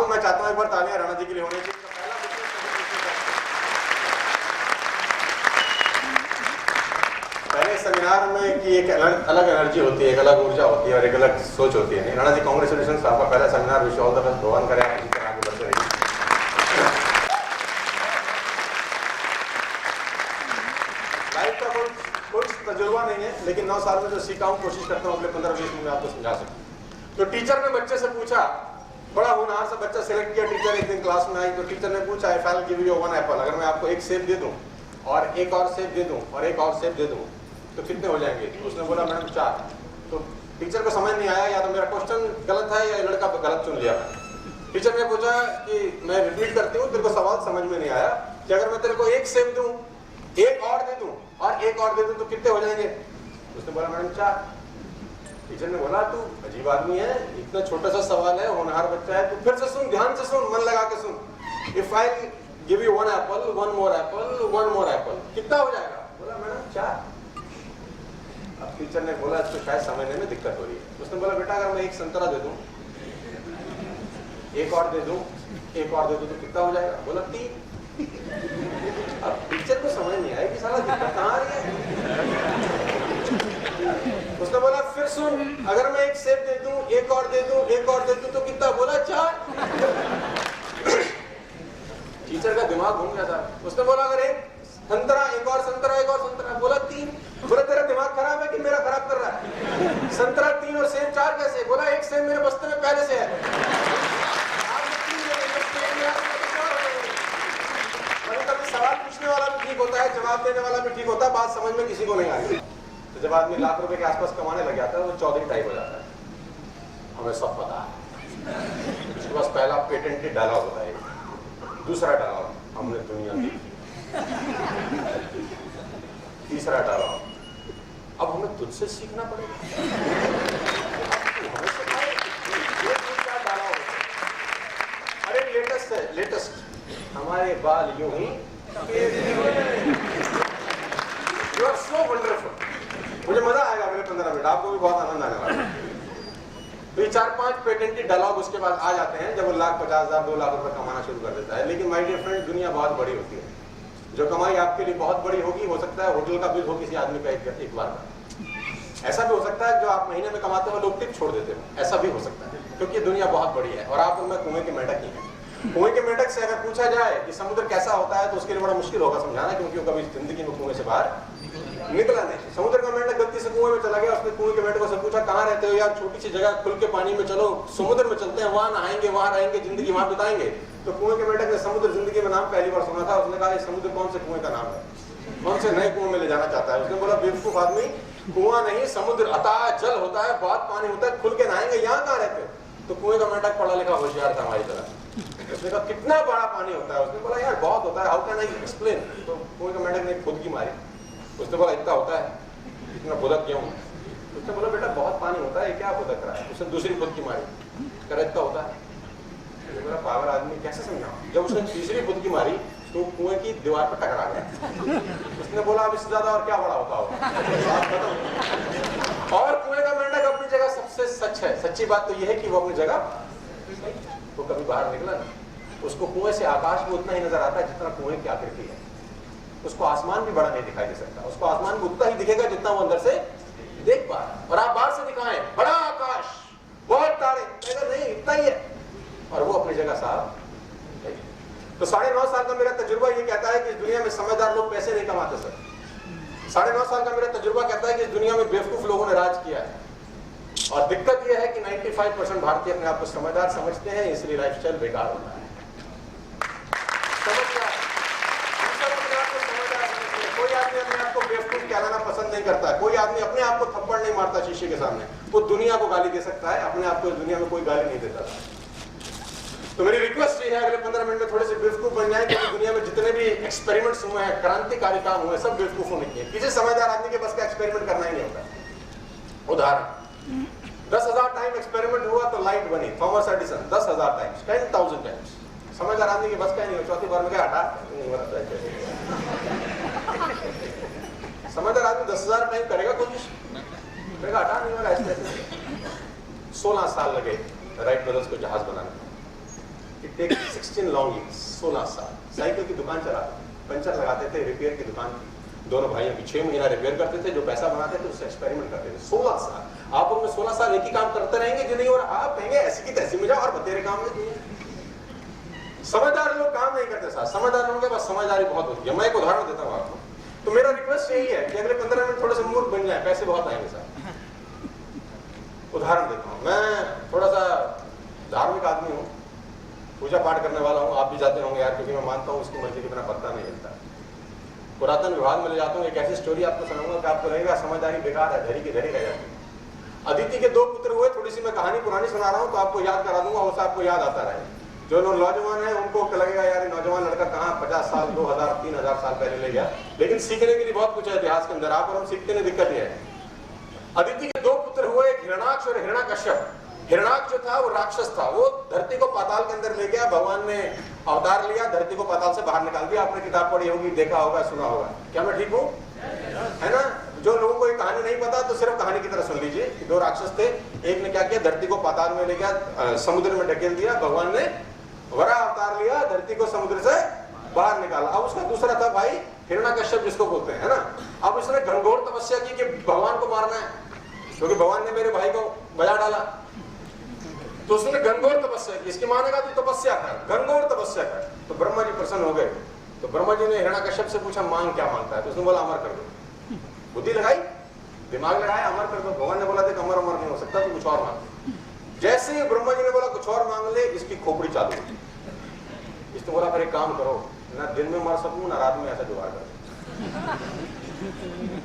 मैं चाहता हूं एक बार तालियां राणा जी के लिए होनी चाहिए। पहले सेमिनार में कि एक अलग एनर्जी होती है, एक अलग ऊर्जा होती है और एक अलग सोच होती है। राणा जी कांग्रेचुलेशन, आपका पहला seminar, wish all the best, भगवान करें इसी तरह आगे बढ़ते रहिए। लाइफ का कुछ तजुर्बा नहीं है, लेकिन 9 साल में जो सीखा हूं कोशिश करता हूं अगले 15-20 मिनट में आपको समझा सकूं। तो टीचर ने बच्चे से पूछा, बड़ा होनहार सा बच्चा सेलेक्ट किया, टीचर एक दिन क्लास में आई तो टीचर ने पूछा, if I will give you 1 Apple, अगर मैं आपको एक सेब दे दूं और एक और सेब दे दूं और एक और सेब दे दूं तो कितने हो जाएंगे? उसने बोला मैडम 4। तो टीचर को समझ नहीं आया, या तो मेरा क्वेश्चन गलत है या लड़का गलत चुन लिया। टीचर ने पूछा कि मैं रिपीट करती हूँ, तेरे को सवाल समझ में नहीं आया कि अगर मैं तेरे को एक सेब दूं, एक और दे दूं और एक और दे दूं तो कितने हो जाएंगे? उसने बोला मैडम 4। टीचर ने बोला तू अजीब आदमी है, इतना छोटा सा सवाल है, होनहार बच्चा है, तू फिर से सुन, ध्यान से सुन, मन लगा के सुन। If I give you 1 apple, 1 more apple, 1 more apple, कितना हो जाएगा? बोला मैडम 4। अब टीचर ने बोला इसको शायद समझने में दिक्कत हो रही है। उसने बोला बेटा अगर मैं एक संतरा दे दूं, एक और दे दूं, एक और दे दूं तो कितना हो जाएगा? बोला 3। अब टीचर को समझ नहीं आया कि साला दिक्कत कहाँ आ रही है। उसने बोला फिर सुन, अगर मैं एक सेब दे दूं, एक और दे दूं, एक और दे दूं तो कितना? बोला 4। टीचर का दिमाग घूम गया था। उसने बोला अगर एक संतरा, एक और संतरा, एक और संतरा, बोला 3। बोला तेरा दिमाग खराब है कि मेरा खराब कर रहा है? संतरा 3 और सेब 4 कैसे? बोला एक सेब मेरे बस्ते में पहले से है। कभी सवाल पूछने वाला भी ठीक होता है, जवाब देने वाला भी ठीक होता है, बात समझ में किसी को नहीं आ रही। तो जब आदमी लाख रुपए के आसपास कमाने लग जाता है वो चौधरी टाइप हो जाता है। हमें सब पता है। उसके पास पहला पेटेंटेड डायलॉग होता है, दूसरा डायलॉग हमने दुनिया देखी, तीसरा डायलॉग अब हमें तुझसे सीखना पड़ेगा। अरे लेटेस्ट है, लेटेस्ट, हमारे बाल यूं ही, यू आर सो वंडरफुल। मुझे मजा आएगा अगले 15 मिनट, आपको भी बहुत आनंद आने वाला है। तो ये 4-5 पेटेंटेड डायलॉग उसके बाद आ जाते हैं जब वो 1,50,000 2 लाख रुपए कमाना शुरू कर देता है। लेकिन माय डियर फ्रेंड, दुनिया बहुत बड़ी होती है। जो कमाई आपके लिए बहुत बड़ी होगी, हो सकता है होटल का बिल हो किसी आदमी का एक बार का। ऐसा भी हो सकता है जो आप महीने में कमाते हो लोग टिप छोड़ देते हो, ऐसा भी हो सकता है, क्योंकि दुनिया बहुत बड़ी है और आप उनमें कुएं के मेंढक ही हैं। कुएं के मेंढक से अगर पूछा जाए कि समुद्र कैसा होता है तो उसके लिए बड़ा मुश्किल होगा समझाना, क्योंकि वो कभी जिंदगी में कुएं से बाहर निकला नहीं। समुद्र का मेंढक गलती से कुएं में चला गया, उसने कुएं के मेंढक से पूछा कहाँ रहते हो यार, छोटी सी जगह, खुल के पानी में चलो, समुद्र में चलते हैं, वहां नहाएंगे, वहां रहेंगे, जिंदगी वहां बिताएंगे। तो कुएं के मेंढक ने समुद्र जिंदगी में नाम पहली बार सुना था। उसने कहा समुद्र कौन से कुएं का नाम है, कौन से नए कुएं में ले जाना चाहता है? उसने बोला बेवकूफ आदमी, कुआं नहीं समुद्र अथाह जल होता है, बहुत पानी होता है, खुल के नहाएंगे, यहाँ कहाँ रहते हो? तो कुएं का मेंढक पढ़ा लिखा होशियार था हमारी तरह। उसने कहा कितना बड़ा पानी होता है? उसने बोला यार बहुत होता है, हाउ कैन आई एक्सप्लेन? तो कुएं का मेंढक ने खुद की मारी। उसने बोला इतना होता है, इतना बुदक क्यों? उसने बोला बेटा बहुत पानी होता है, क्या बुदक रहा है? उसने दूसरी खुद की मारी, कह इतना होता है। मेरा पावर आदमी कैसे समझाऊं? जब उसने तीसरी खुद की मारी तो कुएं की दीवार पर टकरा गया। उसने बोला अब इससे ज्यादा और क्या बड़ा होता होगा? और कुएं का मेंढक अपनी जगह सबसे सच है। सच्ची बात तो यह है कि वो अपनी जगह वो कभी बाहर निकला नहीं। उसको कुएं से आकाश में उतना ही नजर आता है जितना कुएं की आकृति है। उसको आसमान भी बड़ा नहीं दिखाई दे सकता, उसको आसमान भी उतना ही दिखेगा जितना वो अंदर से देख पा रहा है। और आप बाहर से दिखाएं बड़ा आकाश, बहुत तारे, नहीं इतना ही है, और वो अपनी जगह साफ। तो 9.5 साल का मेरा तजुर्बा ये कहता है कि इस दुनिया में समझदार लोग पैसे नहीं कमाते सर। 9.5 साल का मेरा तजुर्बा कहता है कि इस दुनिया में बेवकूफ लोगों ने राज किया है। और दिक्कत यह है कि 95% भारतीय अपने आप को समझदार समझते हैं, इसलिए लाइफस्टाइल बेकार होता है। कोई आदमी अपने आप को बेवकूफ कहलाना पसंद नहीं करता है। कोई आदमी अपने आप को थप्पड़ नहीं मारता शीशे के सामने, वो दुनिया को गाली दे सकता है, अपने आप को इस दुनिया में कोई गाली नहीं देता। तो मेरी रिक्वेस्ट ये है अगले 15 मिनट में थोड़े से बेवकूफ बन जाए, क्योंकि दुनिया में जितने भी एक्सपेरिमेंट्स हुए हैं, क्रांतिकारी काम हुए, सब बेवकूफों ने किए। किसी समझदार आदमी के बस का एक्सपेरिमेंट करना ही नहीं होता। उदाहरण 10,000 टाइम एक्सपेरिमेंट हुआ तो लाइट बनी, थॉमस एडिसन 10,000 टाइम्स, 10,000 टाइम्स। समझदार आदमी के बस का ही नहीं हो, चौथी बार में क्या हटा नहीं समझदार आदमी 10,000 टाइम करेगा कोशिश, हटा नहीं होगा। ऐसे 16 साल लगे राइट ब्रदर्स को जहाज बनाने में। टेक 16 लॉन्ग ईयर्स, 16 साल साइकिल की दुकान चलाते, पंचर लगाते थे, रिपेयर की दुकान थी। दोनों भाइयों की 6 महीना रिपेयर करते थे, जो पैसा बनाते थे उससे एक्सपेरिमेंट करते थे। 16 साल आप उनमें 16 साल एक ही काम करते रहेंगे जो नहीं, और आप कहेंगे ऐसी की तैसी में जाओ और बतेरे काम में। समझदार लोग काम नहीं करते साथ, समझदार लोगों के पास समझदारी बहुत होती है। मैं एक उदाहरण देता हूँ आपको, तो मेरा रिक्वेस्ट यही है कि अगले 15 मिनट थोड़े से मूर्ख बन जाए, पैसे बहुत आएंगे साहब। उदाहरण देता हूँ, मैं थोड़ा सा धार्मिक आदमी हूँ, पूजा पाठ करने वाला हूँ, आप भी जाते होंगे यार, क्योंकि मैं मानता हूँ उसकी मर्जी के बिना पत्ता नहीं हिलता। पुरातन विभाग में ले जाता हूँ, एक ऐसी स्टोरी आपको सुनाऊंगा कि आपको लगेगा समझदारी बेकार है, धरी की धरी रह जाती है। अदिति के 2 पुत्र हुए, थोड़ी सी मैं कहानी पुरानी सुना रहा हूँ तो आपको याद करा दूंगा, उससे आपको याद आता रहे। जो लोग नौजवान है उनको लगेगा यार ये नौजवान लड़का कहाँ 50 साल 2000 3000 साल पहले ले गया, लेकिन सीखने के लिए बहुत कुछ है इतिहास के अंदर, आप और हम सीखते नहीं, दिक्कत ये है। अदिति के 2 पुत्र हुए, एक हिरणाक्ष और हिरण्यकश्यप। हिरणाक्ष जो था वो राक्षस था, वो धरती को पाताल के अंदर ले गया, भगवान ने अवतार लिया, धरती को पाताल से बाहर निकाल दिया। आपने किताब पढ़ी होगी, देखा होगा, सुना होगा, क्या मैं ठीक हूँ? है ना? जो लोगों को ये कहानी नहीं पता तो सिर्फ कहानी की तरह सुन लीजिए। 2 राक्षस थे, एक ने क्या किया, धरती को पाताल में ले गया, समुद्र में ढकेल दिया, भगवान ने वरा अवतार लिया, धरती को समुद्र से बाहर निकाला। अब उसका दूसरा था भाई हिरण्यकश्यप जिसको बोलते हैं, है ना? अब उसने घनघोर तपस्या की कि भगवान को मारना है, क्योंकि भगवान ने मेरे भाई को बजा डाला, तो उसने घनघोर तपस्या की। इसकी मानेगा तू तपस्या कर, घनघोर तपस्या कर। तो ब्रह्मा जी प्रसन्न हो गए, तो ब्रह्मा जी ने हिरण्यकश्यप से पूछा मांग क्या मांगता है, तो उसने बोला अमर कर दो। बुद्धि लगाई, दिमाग लगाया, अमर कर दो। भगवान ने बोला देख अमर अमर नहीं हो सकता, तो कुछ और मांग। जैसे ही ब्रह्मा जी ने बोला कुछ और मांग ले, इसकी खोपड़ी चालू हुई। इसने बोला फिर एक काम करो, ना दिन में मर सकूं ना रात में, ऐसा जुगाड़ करो,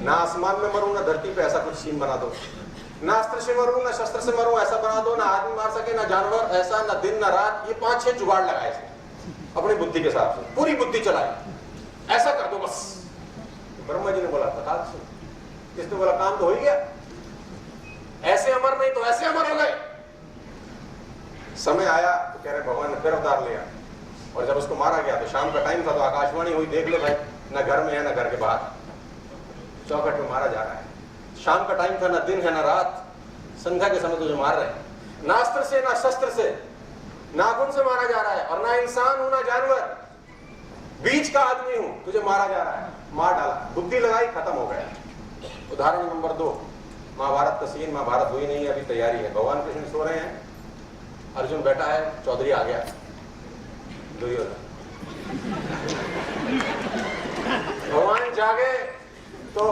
ना आसमान में मरूं ना धरती पे, ऐसा कुछ सीन बना दो, ना अस्त्र से मरूं ना शस्त्र से मरूं, ऐसा बना दो, ना आदमी मार सके ना जानवर, ऐसा ना दिन ना रात। ये 5-6 जुगाड़ लगाए इसने अपनी बुद्धि के हिसाब से, पूरी बुद्धि चलाई, ऐसा कर दो बस। ब्रह्मा जी ने बोला तथास्तु से। इसने बोला काम तो हो ही गया, ऐसे अमर नहीं तो ऐसे अमर हो गए। समय आया तो कह रहे भगवान ने फिर अवतार लिया, और जब उसको मारा गया तो शाम का टाइम था, तो आकाशवाणी हुई, देख ले भाई ना घर में है ना घर के बाहर, चौखट में मारा जा रहा है। शाम का टाइम था, ना दिन है ना रात, संध्या के समय तुझे मार रहे हैं। ना अस्त्र से ना शस्त्र से, नाखून से मारा जा रहा है, और ना इंसान हूं ना जानवर, बीच का आदमी हूं, तुझे मारा जा रहा है। मार डाला, बुद्धि लगाई, खत्म हो गया। उदाहरण नंबर 2, महाभारत का सीन। महाभारत हुई नहीं है, अभी तैयारी है। भगवान कृष्ण सो रहे हैं, अर्जुन बैठा है, चौधरी आ गया दुर्योधन। भगवान जागे तो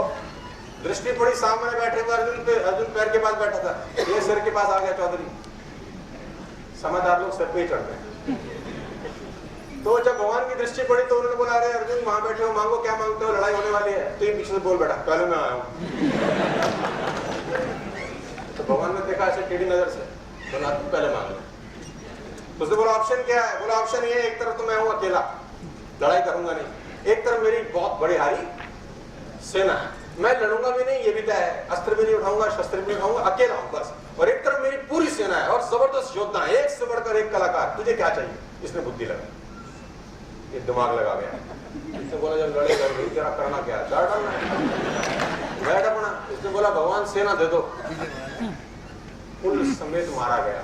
दृष्टि पड़ी, सामने बैठे हुए अर्जुन पे, अर्जुन पैर के पास बैठा था, ये सिर के पास आ गया चौधरी। समझदार लोग सिर पे ही चढ़ते हैं। तो जब भगवान की दृष्टि पड़ी तो उन्होंने बोला अरे अर्जुन वहां बैठे हो, मांगो क्या मांगते हो, लड़ाई होने वाली है। तो ये पीछे से बोल बैठा पहले मैं आया हूं। तो भगवान ने देखा ऐसे टेढ़ी नजर से, बोला तू पहले मांग ले। तो उसने बोला ऑप्शन क्या है? बोला ऑप्शन ये है, एक तरफ तो मैं हूं अकेला, लड़ाई करूंगा नहीं, एक तरफ मेरी बहुत बड़ी हारी सेना है, मैं लड़ूंगा भी नहीं, ये भी तय है, अस्त्र भी नहीं उठाऊंगा, शस्त्र भी नहीं उठाऊंगा, अकेला हूं बस, और एक तरफ मेरी पूरी सेना है और जबरदस्त योद्धा है, एक से बढ़कर एक कलाकार, तुझे क्या चाहिए? इसने बुद्धि लगा, ये दिमाग लगा गया। इसने बोला जब लड़ेगा तेरा करना क्या है? डर डालना है, बैठ अपना। इसने बोला भगवान सेना दे दो, कुल समेत मारा गया।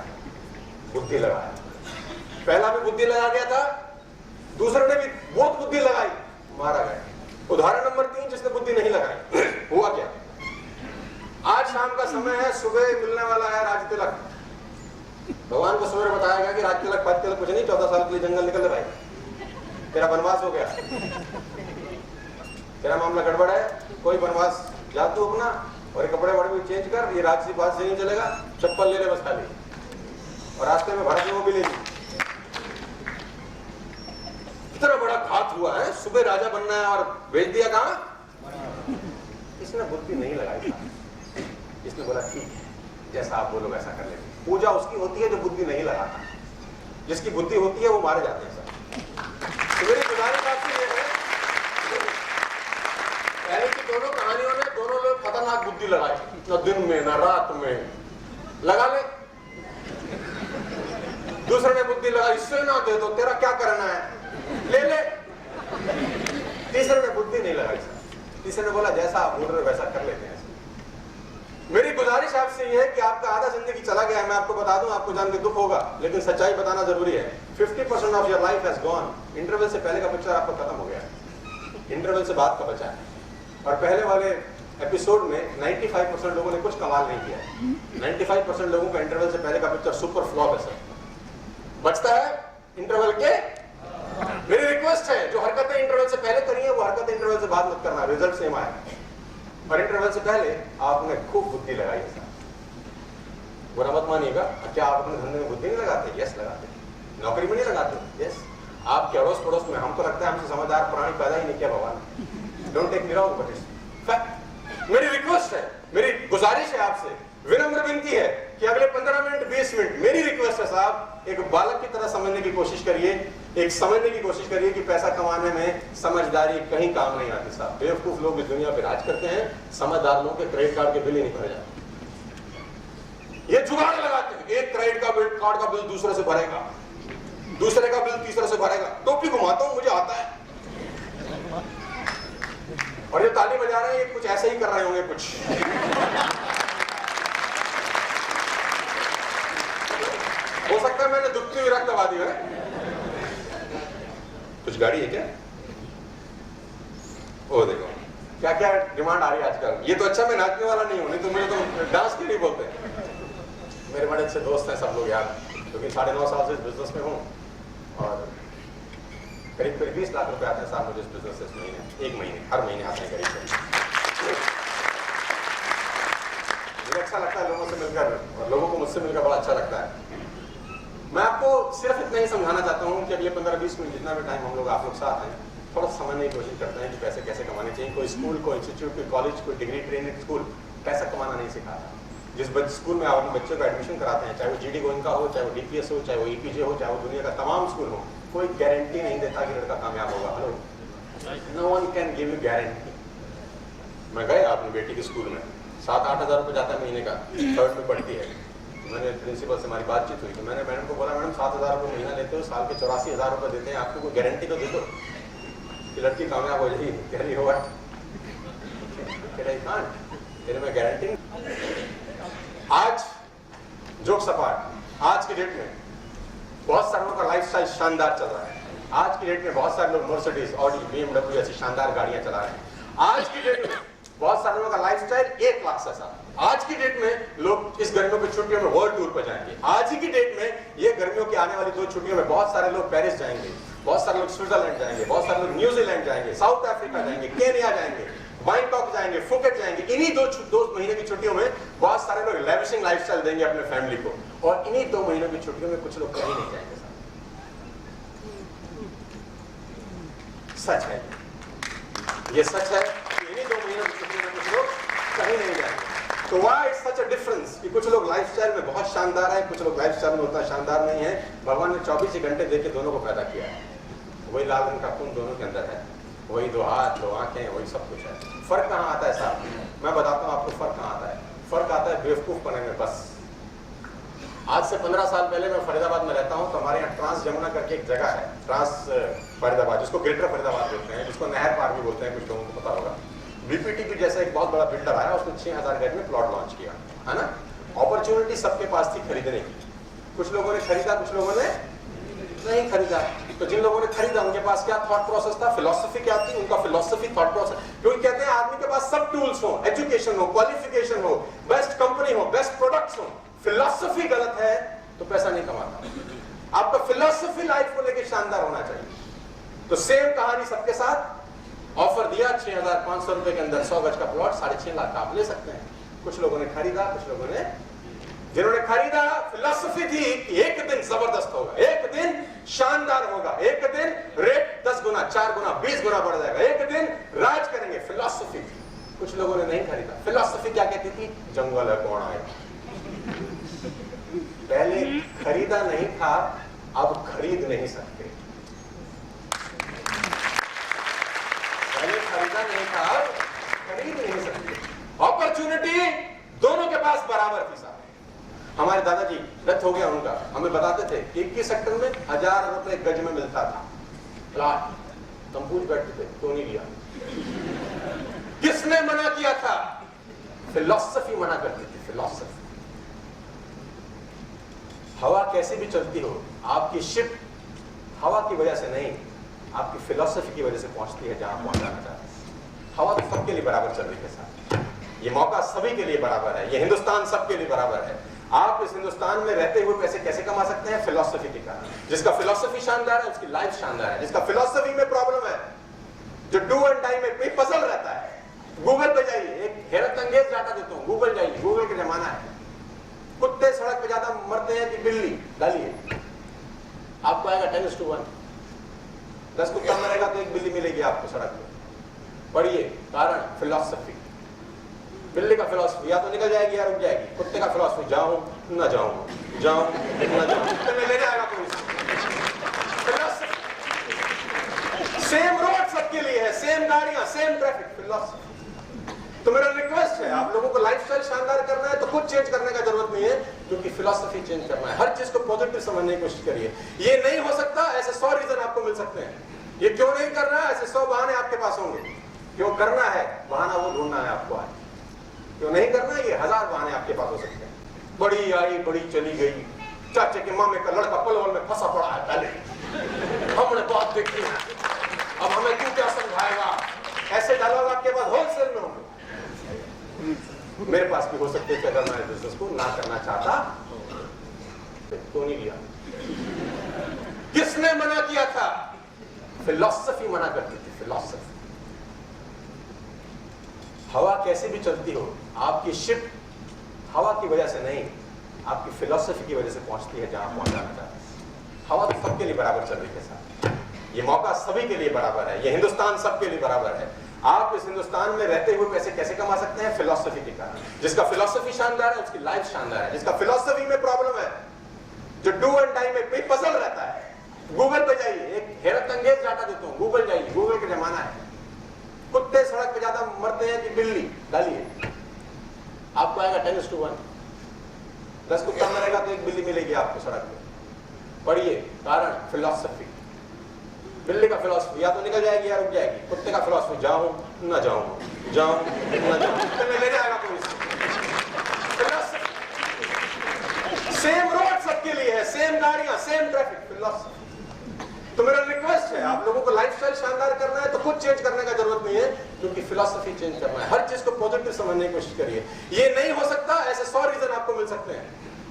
बुद्धि लगाया, पहला भी बुद्धि लगा गया था, दूसरे ने भी बहुत बुद्धि लगाई, मारा गया। उदाहरण नंबर 3, जिसने बुद्धि नहीं लगाई, हुआ क्या? आज शाम का समय है, सुबह मिलने वाला है राज तिलक। भगवान को सवेरे बताया गया कि राज तिलक पद तिलक कुछ नहीं, 14 साल के लिए जंगल निकल भाई, तेरा वनवास हो गया, तेरा मामला गड़बड़ है, कोई वनवास जा तू अपना, और ये कपड़े वड़े भी चेंज कर, ये राजसी बात से नहीं चलेगा, चप्पल ले ले बस खाली, और रास्ते में भारत में वो भी ले ली। इतना बड़ा घात हुआ है, सुबह राजा बनना है और भेज दिया कहां? इसने बुद्धि नहीं लगाई। इसने बोला ठीक है, जैसा आप बोलो वैसा कर लेंगे। पूजा उसकी होती है जो बुद्धि नहीं लगाता, जिसकी बुद्धि होती है वो मारे जाते हैं। तो मेरी गुजारिश आपसे ये है, पहले की दोनों कहानियों में दोनों लोग खतरनाक बुद्धि लगाई, ना दिन में ना रात में, लगा ले। दूसरे ने बुद्धि लगाई, इससे ना दे दो, तेरा क्या करना है, ले ले। तीसरे ने बुद्धि नहीं लगाई, तीसरे ने बोला जैसा आप बोल रहे हो वैसा कर लेते हैं। मेरी गुजारिश आपसे ये है कि आपका आधा जिंदगी चला गया है, मैं आपको बता दूं, आपको जान के दुख होगा, लेकिन सच्चाई बताना जरूरी है। 50% of your life has gone. Interval से पहले का पिक्चर आपका खत्म हो गया, इंटरवल से बाद का बचा है। और पहले वाले एपिसोड में 95% लोगों ने कुछ कमाल नहीं किया। 95% लोगों का इंटरवल से पहले का पिक्चर सुपर फ्लॉप है सर। बचता है इंटरवल के। मेरी रिक्वेस्ट है, जो हरकतें इंटरवल से पहले करी है वो हरकतें इंटरवल से बाद मत करना, रिजल्ट सेम आए। और इंटरवल से पहले आपने खूब बुद्धि लगाई है सर। बुरा मत मानिएगा, क्या आप अपने धंधे में बुद्धि नहीं लगाते? यस लगाते। नौकरी में नहीं लगाते? यस। आपके अड़ोस पड़ोस में हमको लगता है हमसे समझदार प्राणी पैदा ही नहीं किया भगवान। Don't take me wrong but it's fact. मेरी रिक्वेस्ट है, मेरी गुजारिश है आपसे, विनम्र विनती है कि अगले 15 मिनट 20 मिनट मेरी रिक्वेस्ट है साहब, एक बालक की तरह समझने की कोशिश करिए, एक समझने की कोशिश करिए कि पैसा कमाने में समझदारी कहीं काम नहीं आती साहब। बेवकूफ लोग इस दुनिया पे राज करते हैं, समझदार लोगों के क्रेडिट कार्ड के बिल ही नहीं भरे जाते। ये जुगाड़ लगाते हैं, एक क्रेडिट कार्ड का बिल दूसरे से भरेगा, दूसरे का बिल तीसरे से भरेगा। टोपी घुमाता हूं, मुझे आता है। और ये ताली बजा रहे हैं, ये कुछ ऐसे ही कर रहे होंगे कुछ। हो सकता है मैंने दुखती हुई रख दबा दी है। कुछ गाड़ी है क्या? ओ देखो क्या क्या डिमांड आ रही है आजकल। ये तो अच्छा मैं नाचने वाला नहीं हूं, नहीं तो मुझे तो डांस के लिए बोलते हैं। मेरे बड़े अच्छे दोस्त हैं सब लोग यार, क्योंकि 9.5 साल से इस बिजनेस में हूँ और करीब 20 लाख रुपए आते हैं साहब मुझे इस बिजनेस से इस महीने, एक महीने, हर महीने आते हैं करीब। मुझे अच्छा लगता है लोगों से मिलकर, और लोगों को मुझसे मिलकर बड़ा अच्छा लगता है। मैं आपको सिर्फ इतना ही समझाना चाहता हूँ कि अगले 15-20 मिनट जितना भी टाइम हम लोग आप लोग साथ हैं, थोड़ा समझने की कोशिश करते हैं कि पैसे कैसे कमाने चाहिए। कोई स्कूल, कोई इंस्टीट्यूट, कोई कॉलेज, कोई डिग्री ट्रेनिंग स्कूल पैसा कमाना नहीं सिखाता। जिस स्कूल में आप अपने बच्चों का एडमिशन कराते हैं, चाहे वो GD गोइंका हो, चाहे वो DPS हो, चाहे वो EPJ हो, चाहे वो दुनिया का तमाम स्कूल हो, कोई गारंटी नहीं देता कि लड़का कामयाब होगा। Hello, no one can give you guarantee. मैं गया अपनी बेटी के स्कूल में, 7-8 हज़ार रुपये जाता है महीने का, 3rd में पढ़ती है। मैंने प्रिंसिपल से हमारी बातचीत हुई तो मैंने मैडम को बोला, मैडम 7,000 रुपये महीना लेते हो, साल के 84,000 रुपये देते हैं, आपको कोई गारंटी तो दे दो कि लड़की कामयाब हो जाएगी। कह रही हो तेरे में गारंटी। आज जोक सपाट, आज की डेट में बहुत सारे लोगों का लाइफस्टाइल शानदार चल रहा है। आज की डेट में बहुत सारे लोग मर्सिडीज, ऑडी, BMW ऐसी शानदार गाड़ियां चला रहे हैं। आज की डेट में बहुत सारे लोगों का लाइफस्टाइल 1 लाख से साथ। आज की डेट में लोग इस गर्मियों की छुट्टियों में वर्ल्ड टूर पर जाएंगे। आज ही की डेट में ये गर्मियों की आने वाली 2 छुट्टियों में बहुत सारे लोग पेरिस जाएंगे, बहुत सारे लोग स्विट्जरलैंड जाएंगे, बहुत सारे लोग न्यूजीलैंड जाएंगे, साउथ अफ्रीका जाएंगे, केन्या जाएंगे, बैंकॉक जाएंगे, फुकेट जाएंगे। इन्हीं 2 महीने की छुट्टियों में बहुत सारे लोग लैविशिंग लाइफस्टाइल देंगे अपने फैमिली को, और इन्हीं 2 महीनों की छुट्टियों में कुछ लोग कहीं नहीं जाएंगे। सच है, ये सच है कि इन्हीं 2 महीनों की छुट्टियों में कुछ लोग कहीं नहीं जाएंगे। तो why it's such a difference कि कुछ लोग लाइफस्टाइल में बहुत शानदार है, कुछ लोग लाइफस्टाइल में उतना शानदार नहीं है। भगवान ने 24 ही घंटे देके दोनों को पैदा किया है। वही लाल रंग का खून दोनों के अंदर है, वही 2 हाथ, 2 आंखें, वही सब कुछ है। फर्क कहाँ आता है साहब? मैं बताता हूँ आपको फर्क कहाँ आता है। फर्क आता है बेवकूफ पने में बस। आज से 15 साल पहले मैं फरीदाबाद में रहता हूँ, तो हमारे यहाँ ट्रांस जमुना करके एक जगह है, ट्रांस फरीदाबाद, जिसको ग्रेटर फरीदाबाद बोलते हैं, जिसको नहर पार भी बोलते हैं, कुछ लोगों को पता होगा। BPTP जैसा एक बहुत बड़ा बिल्डर आया, उसने 6000 गज में प्लॉट लॉन्च किया, है ना। अपॉर्चुनिटी सबके पास थी खरीदने की। कुछ लोगों ने खरीदा, कुछ लोगों ने नहीं खरीदा। तो जिन लोगों ने खरीदा उनके पास क्या थॉट प्रोसेस था, फिलॉसफी क्या थी? उनका फिलॉसफी, थॉट प्रोसेस। क्योंकि कहते हैं आदमी के पास सब टूल्स हो, एजुकेशन हो, क्वालिफिकेशन हो, बेस्ट कंपनी हो, बेस्ट प्रोडक्ट्स हो, फिलॉसफी गलत है तो पैसा नहीं कमाता। आपका फिलॉसफी लाइफ को लेकर शानदार होना चाहिए। तो सेम कहानी सबके साथ। ऑफर दिया 6500 रुपए के अंदर 100 गज का प्लॉट, 6.5 लाख का आप ले सकते हैं। कुछ लोगों ने खरीदा, कुछ लोगों ने, जिन्होंने खरीदा फिलॉसफी थी कि एक दिन जबरदस्त होगा, एक दिन शानदार होगा, एक दिन रेट 10 गुना, 4 गुना, 20 गुना बढ़ जाएगा, एक दिन राज करेंगे, फिलॉसफी थी। कुछ लोगों ने नहीं खरीदा। फिलॉसफी क्या कहती थी? जंगल है, कौन आएगा। पहले खरीदा नहीं था, अब खरीद नहीं सकते। पहले खरीदा नहीं था, अब खरीद नहीं सकते। अपॉर्चुनिटी दोनों के पास बराबर थी साहब। हमारे दादाजी, डेथ हो गया उनका, हमें बताते थे 21 सेक्टर में 1000 रुपए गज में मिलता था प्लॉट। हम पूछ बैठते थे, क्यों नहीं लिया? किसने मना किया था? फिलॉसफी मना करती थी, फिलॉसफी। हवा कैसे भी चलती हो, आपकी शिप हवा की वजह से नहीं, आपकी फिलॉसफी की वजह से पहुंचती है जहां पहुंचाना चाहते हैं। हवा तो सबके लिए बराबर चल रही है साहब, ये मौका सभी के लिए बराबर है, ये हिंदुस्तान सबके लिए बराबर है। आप इस हिंदुस्तान में रहते हुए पैसे कैसे कमा सकते हैं? फिलॉसफी के कारण। जिसका फिलॉसफी शानदार है उसकी लाइफ शानदार है। जिसका फिलॉसफी में प्रॉब्लम है, जो डू एंड डाई में पजल रहता है, गूगल पे जाइए, एक हैरत अंगेज डाटा देता हूं, गूगल जाइए, गूगल का जमाना है। कुत्ते सड़क पे ज्यादा मरते हैं कि बिल्ली? डालिए, आपको आएगा 10:1। 10 कुत्ता मरेगा तो 1 बिल्ली मिलेगी आपको सड़क पे। पढ़िए कारण, फिलॉसफी। बिल्ली का फिलॉसफी या तो निकल जाएगी या रुक जाएगी। कुत्ते का फिलॉसफी जाऊं ना जाऊं, जाऊं ना जाऊं, कुत्ते में ले जाएगा पुलिस। सेम रोड सबके लिए है, सेम गाड़ियां, सेम ट्रैफिक, फिलॉसफी। तो मेरा रिक्वेस्ट है, आप लोगों को लाइफस्टाइल शानदार करना है तो कुछ चेंज करने का जरूरत नहीं है, क्योंकि फिलॉसफी चेंज करना है। हर चीज को पॉजिटिव समझने की कोशिश करिए। ये नहीं हो सकता, ऐसे 100 रीजन आपको मिल सकते हैं। ये क्यों नहीं कर रहा है, ऐसे 100 बहाने आपके पास होंगे। क्यों करना है बहाना, वो ढूंढना है आपको आज। क्यों नहीं करना, ये 1000 बहाने आपके पास हो सकते हैं। बड़ी आई बड़ी चली गई, चाचे के मामे का लड़का पलवल में फंसा पड़ा है, पहले हमने बहुत देखी है, अब हमें तू क्या समझाएगा। ऐसे डायलॉग आपके पास होलसेल में होंगे। मेरे पास भी हो सकते थे अगर मैं बिजनेस को ना करना चाहता तो नहीं लिया। किसने मना किया था? फिलॉसफी मना करती थी, फिलॉसफी। हवा कैसे भी चलती हो, आपकी शिप हवा की वजह से नहीं, आपकी फिलॉसफी की वजह से पहुंचती है जहां पहुंचाना चाहते हैं। हवा तो सबके लिए बराबर चल रही है साहब, ये मौका सभी के लिए बराबर है, ये हिंदुस्तान सबके लिए बराबर है। आप इस हिंदुस्तान में रहते हुए पैसे कैसे कमा सकते हैं? फिलॉसफी के कारण। जिसका फिलॉसफी शानदार है उसकी लाइफ शानदार है। जिसका फिलॉसफी में प्रॉब्लम है, जो डू एंड डाई में पजल रहता है, गूगल पे जाइए, एक हैरत अंगेज डाटा देता हूं, गूगल जाइए, गूगल का जमाना है। कुत्ते सड़क पे ज्यादा मरते हैं कि बिल्ली? डालिए, आपको आएगा 10:1। 10 कुत्ता मरेगा तो 1 बिल्ली मिलेगी आपको सड़क पे। पढ़िए कारण, फिलॉसफी। बिल्ली का फिलॉसफी या तो निकल जाएगी या रुक जाएगी। कुत्ते का फिलॉसफी जाऊं ना जाऊं, जाऊं ना जाऊं, कुत्ते में ले जाएगा पुलिस। सेम रोड सबके लिए है, सेम गाड़ियां, सेम ट्रैफिक, फिलॉसफी। तो मेरा रिक्वेस्ट है, आप लोगों को लाइफस्टाइल शानदार करना है तो कुछ चेंज करने का जरूरत नहीं है, क्योंकि फिलॉसफी चेंज करना है। हर चीज को पॉजिटिव समझने की कोशिश करिए। ये नहीं हो सकता, ऐसे 100 रीजन आपको मिल सकते हैं।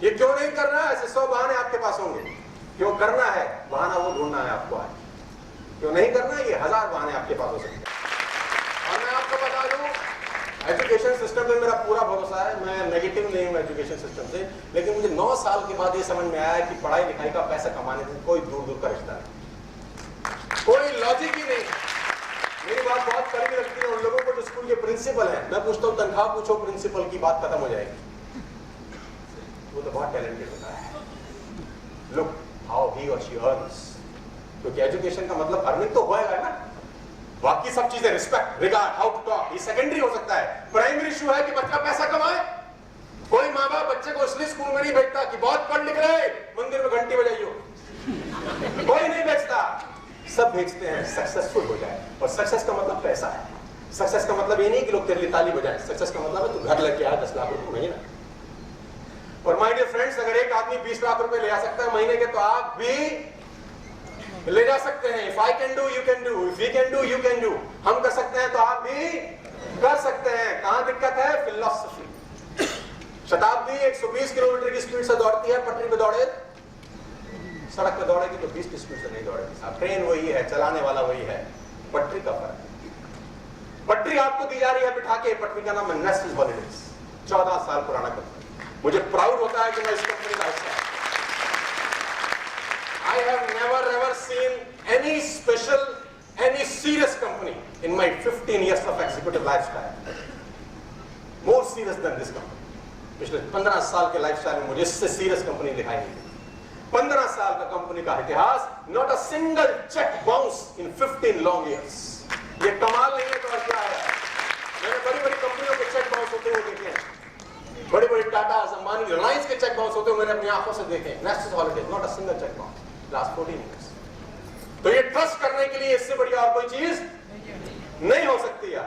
ये क्यों नहीं कर रहा है, ऐसे 100 बहाने आपके पास होंगे। क्यों करना है बहाना, वो ढूंढना है आपको आज। क्यों नहीं करना, ये 1000 बहाने आपके पास हो सकते हैं। और मैं आपको बता दूं, एजुकेशन सिस्टम पे मेरा पूरा भरोसा है। मैं नेगेटिव नहीं हूं एजुकेशन सिस्टम से, लेकिन मुझे 9 साल के बाद ये समझ में आया कि पढ़ाई लिखाई का पैसा कमाने से कोई दूर दूर का रिश्ता नहीं, कोई लॉजिक ही नहीं। मेरी बात बहुत कड़वी लगती है उन लोगों को जो स्कूल के प्रिंसिपल हैं। मैं पूछता हूं तनख्वाह पूछो प्रिंसिपल की, बात खत्म हो जाएगी। वो तो बहुत टैलेंटेड होता है। लुक हाउ ही और शी अर्न्स, क्योंकि एजुकेशन का मतलब अर्निंग तो होएगा ना। बाकी सब चीजें, respect, regard, how to talk, ये सेकेंडरी हो सकता है। प्राइमरी इशू है कि बच्चा पैसा कमाए। कोई माँ बाप बच्चे को इसलिए स्कूल में नहीं भेजता कि बहुत पढ़ लिख रहे, मंदिर में घंटी बजाइयो। कोई नहीं भेजता, सब भेजते हैं सक्सेसफुल हो जाए। और सक्सेस का मतलब पैसा है। सक्सेस का मतलब ये नहीं कि लोग तेरे लिए ताली बजाएं। सक्सेस का मतलब है तू घर लेके आया 10 लाख रुपए महीना। और माय डियर फ्रेंड्स, अगर एक आदमी 20 लाख रुपए ले आ सकता है महीने के, तो आप भी ले जा सकते हैं। If I can do, you can do. If we can do, you can do. हम कर सकते हैं तो आप भी कर सकते हैं। कहां दिक्कत है? फिलॉसफी। शताब्दी 120 किलोमीटर की स्पीड से दौड़ती है, पटरी पे दौड़े, सड़क पे दौड़ेगी तो 20 की स्पीड से नहीं दौड़ेगी साहब। ट्रेन वही है, चलाने वाला वही है, पटरी का फर्क है। पटरी आपको दी जा रही है बिठा के। पटरी का नाम है नेशनल हॉलीडेज, 14 साल पुराना कंपनी। मुझे प्राउड होता है कि मैं इस कंपनी का हिस्सा हूं। I have never seen any special, any serious company in my 15 years of executive lifestyle more serious than this company. पिछले 15 साल के लाइफस्टाइल में मुझे इससे सीरियस कंपनी दिखाई नहीं दी। 15 साल का कंपनी का इतिहास, not a single check bounce in 15 long years. ये कमाल नहीं है तो और क्या है? मैंने बड़ी बड़ी कंपनियों के चेक बाउंस होते हुए देखे हैं। बड़ी बड़ी टाटा, अंबानी, रिलायंस के चेक बाउंस होते हुए मैंने अपनी आंखों से देखे हैं। National holidays, not a single cheque bounce last 14 years। तो ये ट्रस्ट करने के लिए इससे बड़ी और कोई चीज नहीं हो सकती है।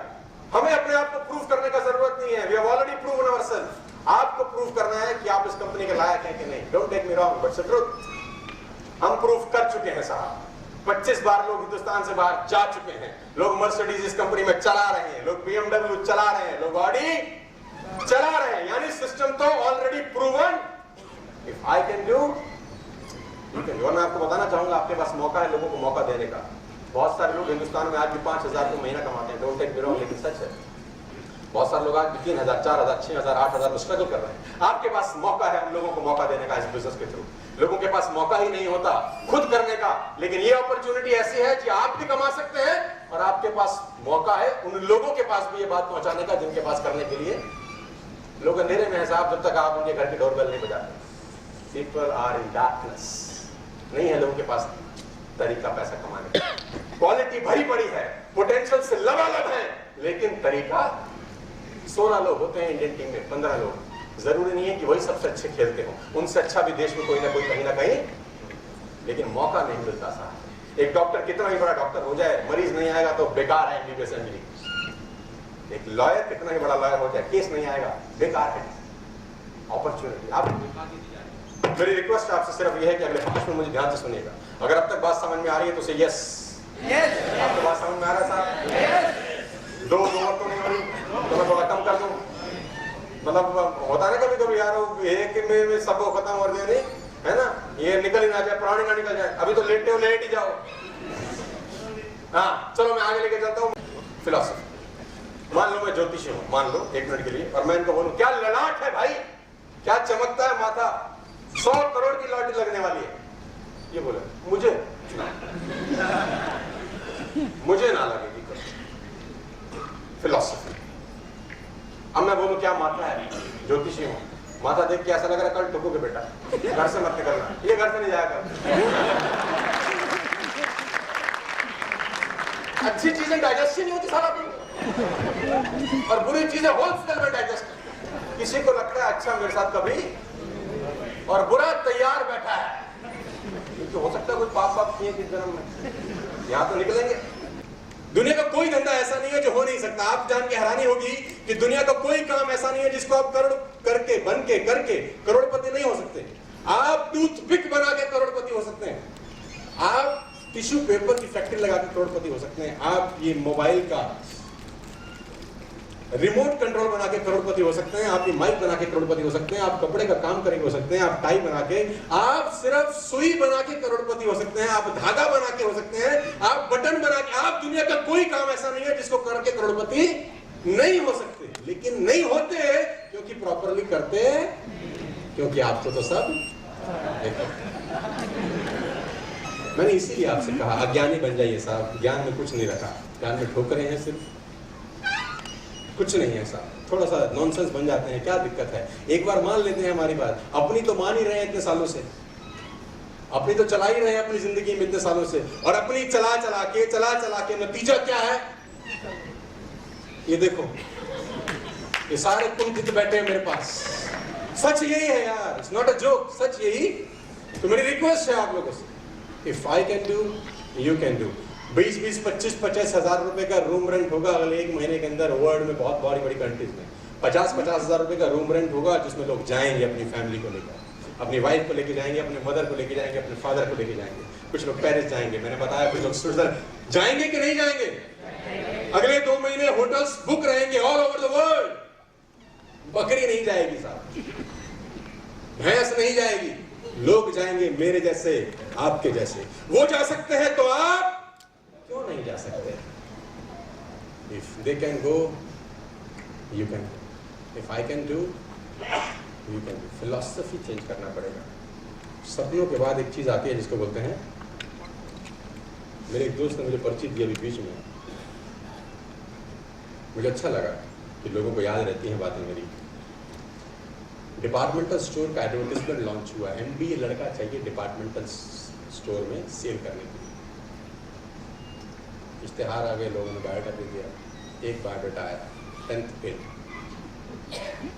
हमें अपने आप को प्रूव करने का जरूरत नहीं है। We have already proven ourselves. आपको प्रूव करना है कि आप इस कंपनी के लायक हैं कि नहीं। Don't take me wrong, but it's the truth. हम प्रूव कर चुके हैं साहब। 25 बार लोग हिंदुस्तान से बाहर जा चुके हैं, लोग मर्सिडीज इस कंपनी में चला रहे हैं, लोग BMW चला रहे हैं, लोग ऑडी चला रहे हैं, यानी सिस्टम तो already proven. If I can do you can. और मैं आपको बताना चाहूंगा, आपके पास मौका है लोगों को मौका देने का। बहुत सारे लोग हिंदुस्तान में आज भी 5,000 को महीना कमाते हैं, डोंट टेक मी रॉन्ग, लेकिन सच है। बहुत सारे लोग आज भी 3,000, 4,000, 6,000, 8,000 में स्ट्रगल कर रहे हैं। आपके पास मौका है उन लोगों को मौका देने का इस बिजनेस के थ्रू। लोगों के पास मौका ही नहीं होता खुद करने का, लेकिन ये अपॉर्चुनिटी ऐसी है कि आप भी कमा सकते हैं और आपके पास मौका है उन लोगों के पास भी ये बात पहुंचाने का जिनके पास करने के लिए लोग अंधेरे में है साहब, जब तक आप उनके घर की डोरबेल नहीं बजाते। People are in darkness. नहीं है लोगों के पास तरीका पैसा कमाने का। क्वालिटी भरी पड़ी है, पोटेंशियल से लबालब है, लेकिन तरीका 16 लोग होते हैं इंडियन टीम में, 15 लोग। जरूरी नहीं है कि वही सबसे अच्छे खेलते हो, उनसे अच्छा भी देश में कोई ना कोई कहीं ना कहीं, लेकिन मौका नहीं मिलता साहब। एक डॉक्टर कितना ही बड़ा डॉक्टर हो जाए, मरीज नहीं आएगा तो बेकार है MBBS MD। एक लॉयर कितना ही बड़ा लॉयर हो जाए, केस नहीं आएगा, बेकार है। अपॉर्चुनिटी आप, मेरी रिक्वेस्ट आपसे सिर्फ यह है कि अगले 5 मिनट मुझे ध्यान से सुनिएगा। अगर अब तक बात समझ में आ रही है तो से यस। आपको बात समझ में आ रहा है साहब? दो तो नहीं हो रही तो मैं थोड़ा कम कर दूं। मतलब होता है ना कभी कभी यार, एक में सब खत्म हो रही नहीं है ना, ये निकल ही ना जाए, प्राणी ना निकल जाए। अभी तो लेटे हो, लेट ही जाओ। हाँ चलो मैं आगे लेके चलता हूँ। फिलॉसफी, मान लो मैं ज्योतिषी हूँ, मान लो 1 मिनट के लिए, और मैं इनको बोलूं क्या ललाट है भाई, क्या चमकता है माथा, 100 करोड़ की लॉटरी लगने वाली है। ये बोले मुझे ना लगेगी। फिलॉसफी। अब मैं बोलूं क्या माथा है, ज्योतिषी हूं, माथा देख के ऐसा लग रहा है कल ठोकोगे बेटा, घर से मत निकलना, ये घर से नहीं जाएगा। अच्छी चीजें डाइजेस्ट नहीं होती सारा दिन, और बुरी चीजें होलसेल में डाइजेस्ट। किसी को लगता है अच्छा मेरे साथ कभी, और बुरा तैयार बैठा है, क्योंकि हो सकता है कोई पाप किए किस जन्म में, यहां तो निकलेंगे। दुनिया का कोई धंधा ऐसा नहीं है जो हो नहीं सकता। आप जान के हैरानी होगी कि दुनिया का कोई काम ऐसा नहीं है जिसको आप करोड़ करके बन के करके करोड़पति नहीं हो सकते। आप टूथपिक बना के करोड़पति हो सकते हैं, आप टिश्यू पेपर की फैक्ट्री लगा के करोड़पति हो सकते हैं, आप ये मोबाइल का रिमोट कंट्रोल बना के करोड़पति हो सकते हैं, आप ये माइक बना के करोड़पति हो सकते हैं, आप कपड़े का काम करके हो सकते हैं, आप टाई बना के, आप सिर्फ सुई बना के करोड़पति हो सकते हैं, आप धागा बना के हो सकते हैं, आप बटन बना के, आप दुनिया का कोई काम ऐसा नहीं है जिसको करके करोड़पति नहीं हो सकते। लेकिन नहीं होते क्योंकि प्रॉपरली करते, क्योंकि आपको तो सब मैंने इसीलिए आपसे कहा अज्ञानी बन जाइए साहब। ज्ञान में कुछ नहीं रखा, ज्ञान में ठोकरें हैं, सिर्फ कुछ नहीं है साहब, थोड़ा सा नॉनसेंस बन जाते हैं। क्या दिक्कत है, एक बार मान लेते हैं हमारी बात, अपनी तो मान ही रहे हैं इतने सालों से, अपनी तो चला ही रहे हैं अपनी जिंदगी में इतने सालों से, और अपनी चला चला के नतीजा क्या है ये देखो, ये सारे कुंठित बैठे हैं मेरे पास। सच यही है यार, इट्स नॉट अ जोक, सच यही। तो मेरी रिक्वेस्ट है आप लोगों से, if I can do you can do. 20-20, 25-50 हजार रुपए का रूम रेंट होगा अगले 1 महीने के अंदर वर्ल्ड में, बहुत बड़ी कंट्रीज में 50-50 हजार रुपए का रूम रेंट होगा, जिसमें लोग जाएंगे अपनी फैमिली को लेकर, अपनी वाइफ को लेके जाएंगे, अपने मदर को लेके जाएंगे, अपने फादर को लेके जाएंगे। कुछ लोग पेरिस जाएंगे, मैंने बताया, कुछ लोग स्विट्जरलैंड जाएंगे कि नहीं जाएंगे। अगले 2 महीने होटल्स बुक रहेंगे ऑल ओवर द वर्ल्ड। बकरी नहीं जाएगी साहब, भैंस नहीं जाएगी, लोग जाएंगे मेरे जैसे, आपके जैसे। वो जा सकते हैं तो आप क्यों नहीं जा सकते? If they can go, you can go. If I can do, you can do. Philosophy change करना पड़ेगा। सपनों के बाद एक चीज आती है जिसको बोलते हैं, मेरे एक दोस्त ने मुझे परिचित दिया अभी बीच में, मुझे अच्छा लगा कि लोगों को याद रहती हैं बातें मेरी। डिपार्टमेंटल स्टोर का एडवर्टाइजमेंट लॉन्च हुआ, MBA लड़का चाहिए डिपार्टमेंटल स्टोर में सेल करने के लिए। इश्तेहार आ गए, लोगों ने बायोडाटा दे दिया, एक बायोडाटा आया 10th फेल।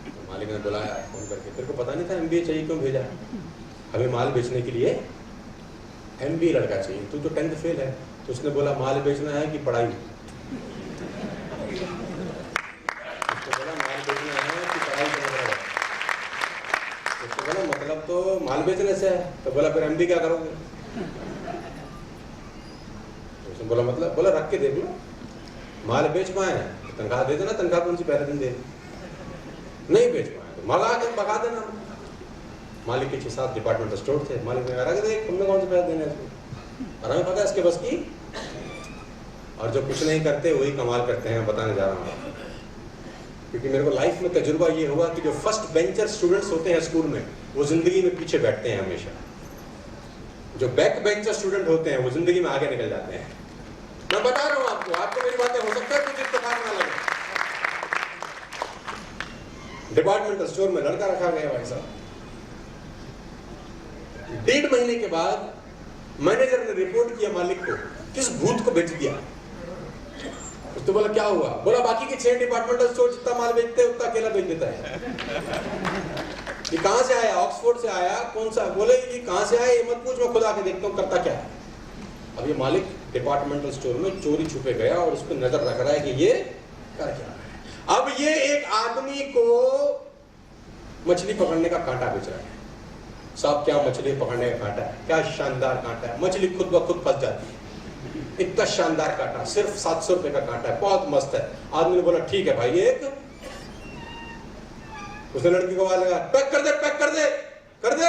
तो मालिक ने बुलाया फोन करके, तेरे को पता नहीं था MBA चाहिए, क्यों भेजा? हमें माल बेचने के लिए MBA लड़का चाहिए, तू तो 10th फेल है। तो उसने बोला माल बेचना है कि पढ़ाई? उसने बोला माल बेचना है कि पढ़ाई करना है? उसने बोला मतलब तो माल बेचने से है। तो बोला फिर MBA क्या करोगे? उसने बोला मतलब? बोला रख के देख लो, माल बेच पाए तो तनख्वाह दे देना, तनख्वाह कौन सी पहले दिन दे, नहीं बेच पाए तो मंगा के भगा देना। मालिक के 6-7 डिपार्टमेंटल स्टोर थे, मालिक ने कहा देख तुमने कौन से पैसे देने इसको, और हमें पता है इसके बस की, और जो कुछ नहीं करते वही कमाल करते हैं, बताने जा रहा हूँ। क्योंकि मेरे को लाइफ में तजुर्बा ये हुआ कि जो फर्स्ट बेंचर स्टूडेंट्स होते हैं स्कूल में, वो जिंदगी में पीछे बैठते हैं हमेशा। जो बैक बेंचर स्टूडेंट होते हैं वो जिंदगी में आगे निकल जाते हैं। मैं बता रहा हूँ आपको, आपको मेरी बातें हो सकता है कुछ इत्तेफाक ना लगे। डिपार्टमेंटल स्टोर में लड़का रखा गया भाई साहब। 1.5 महीने के बाद मैनेजर ने रिपोर्ट किया मालिक को, किस भूत को बेच दिया। तो बोला क्या हुआ? बोला बाकी के 6 डिपार्टमेंटल स्टोर जितना माल बेचते हैं उतना अकेला बेच देता है। ये कहां से आया? ऑक्सफोर्ड से आया? कौन सा? बोले ये कहां से आया ये मत पूछ, मैं खुद आके देखता हूँ करता क्या है। अब ये मालिक डिपार्टमेंटल स्टोर में चोरी छुपे गया और उस पर नजर रख रहा है कि ये कर क्या रहा है। अब ये एक आदमी को मछली पकड़ने का कांटा बेच रहा है। साहब क्या मछली पकड़ने का कांटा है, क्या शानदार कांटा है, मछली खुद ब खुद फंस जाती है। इतना शानदार कांटा, सिर्फ 700 रुपए का कांटा है, बहुत मस्त है। आदमी ने बोला ठीक है भाई एक। उसने लड़की को आवाज लगा पैक कर दे, पैक कर दे, कर दे।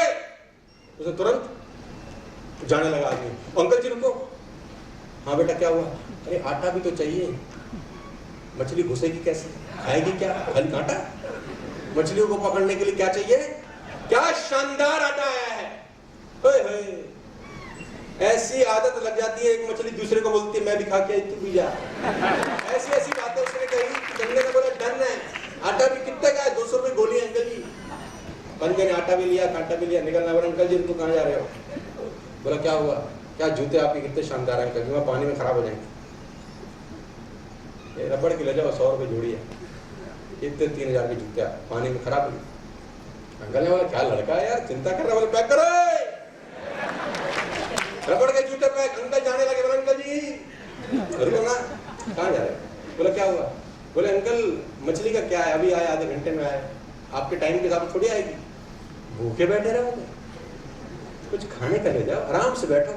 उसने तुरंत जाने लगा आदमी। अंकल जी रुको। हाँ बेटा क्या हुआ? अरे आटा भी तो चाहिए, मछली घुसेगी कैसे, खाएगी क्या, खाली कांटा। मछलियों को पकड़ने के लिए क्या चाहिए? क्या शानदार आटा आया है। ओए होए, ऐसी आदत लग जाती है, एक मछली दूसरे को बोलती है मैं भी खा के आई तू भी जा। ऐसी ऐसी बातें उसने कही। बंदे ने बोला डन है, आटा भी कितने का है? 200 रुपए गोली अंकल जी। बंदे ने आटा भी लिया, कांटा भी लिया, निकलना। बोला अंकल जी तुम कहाँ जा रहे हो? बोला क्या हुआ? क्या जूते आपके कितने शानदार है अंकल जी, वहाँ पानी में खराब हो जाएंगे। ये रबड़ की ले जाओ, 100 रुपए जोड़ी है, इतने 3000 के जूते पानी में खराब नहीं। अंकल ने बोला क्या लड़का है यार, चिंता कर रहा है, पैक करो रबड़ के जूते पैक। अंकल जाने लगे। बोला अंकल जी रुको ना, कहाँ जा रहे? बोला क्या हुआ? बोले अंकल मछली का क्या है, अभी आए, आधे घंटे में आए, आपके टाइम के हिसाब से थोड़ी आएगी। भूखे बैठे रहोगे, कुछ खाने का ले जाओ, आराम से बैठो।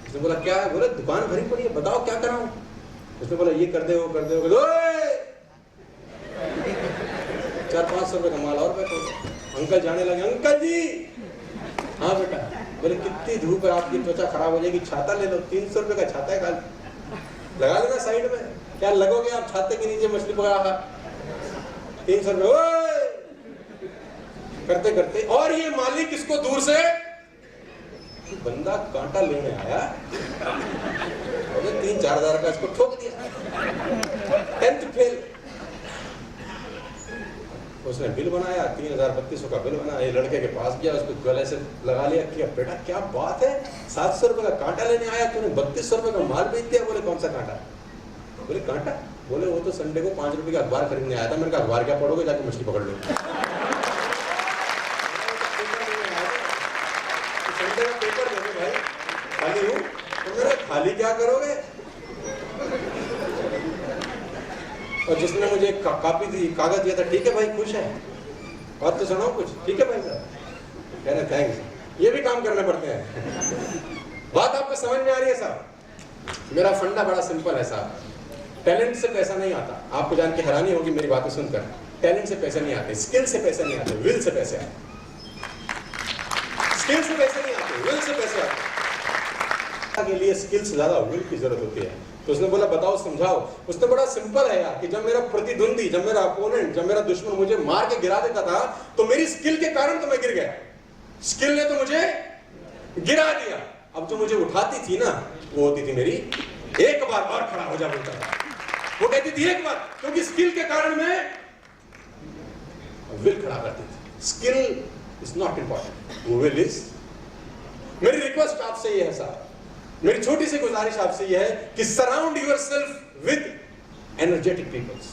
उसने बोला क्या है? बोले दुकान भरी पड़ी है, बताओ क्या कराऊं। उसने बोला ये कर दे, वो कर दे, वो 400-500 रुपए का माल और बैठो। अंकल जाने लगे। अंकल जी हाँ बेटा। बोले कितनी धूप है, आपकी त्वचा खराब हो जाएगी, छाता ले लो, 300 रुपए का छाता है, खाली लगा लेना साइड में। क्या लगोगे आप छाते के नीचे मछली पकड़ा, 300 रुपए करते करते। और ये मालिक इसको दूर से, बंदा कांटा लेने आया, 3-4 हजार का इसको ठोक दिया, 10th फेल। उसने बिल बनाया, 3032 का बिल बना। ये लड़के के पास गया, उसको गले से लगा लिया, किया बेटा क्या बात है, 700 रुपए का कांटा लेने आया तूने, 3200 रुपए का माल बेच दिया। बोले कौन सा कांटा? बोले कांटा। बोले वो तो संडे को 5 रुपए का अखबार खरीदने आया था। मैंने कहा अखबार क्या पढ़ोगे, जाके मछली पकड़ लो। संडे का पेपर दे दो भाई, खाली हूँ तो मेरा खाली क्या करोगे? और जिसने मुझे कापी दी, कागज दिया था, ठीक है भाई खुश है, बात तो सुनाओ कुछ, ठीक है भाई साहब, कहना थैंक्स। ये भी काम करने पड़ते हैं। बात आपको समझ में आ रही है साहब? मेरा फंडा बड़ा सिंपल है साहब, टैलेंट से पैसा नहीं आता। आपको जान के हैरानी होगी मेरी बातें सुनकर, टैलेंट से पैसे नहीं आते, स्किल से पैसे नहीं आते, विल से पैसे आते। स्किल से पैसे नहीं आते, विल से पैसे आते। के लिए स्किल से ज्यादा विल की जरूरत होती है। तो उसने बोला बताओ समझाओ। उसने बड़ा सिंपल है यार, कि जब मेरा प्रतिद्वंदी, जब मेरा अपोनेंट, जब मेरा दुश्मन मुझे मार के गिरा देता था, तो मेरी स्किल के कारण तो मैं गिर गया, स्किल ने तो मुझे गिरा दिया। अब जो मुझे उठाती थी ना, वो होती थी मेरी एक बार और खड़ा हो जा बोलता था, वो कहती थी एक बार, क्योंकि स्किल के कारण मैं विल खड़ा करती थी। स्किल इज नॉट इंपॉर्टेंट, वो विल इज। मेरी रिक्वेस्ट आपसे ये है साहब, मेरी छोटी सी गुजारिश आपसे यह है कि surround yourself with energetic peoples,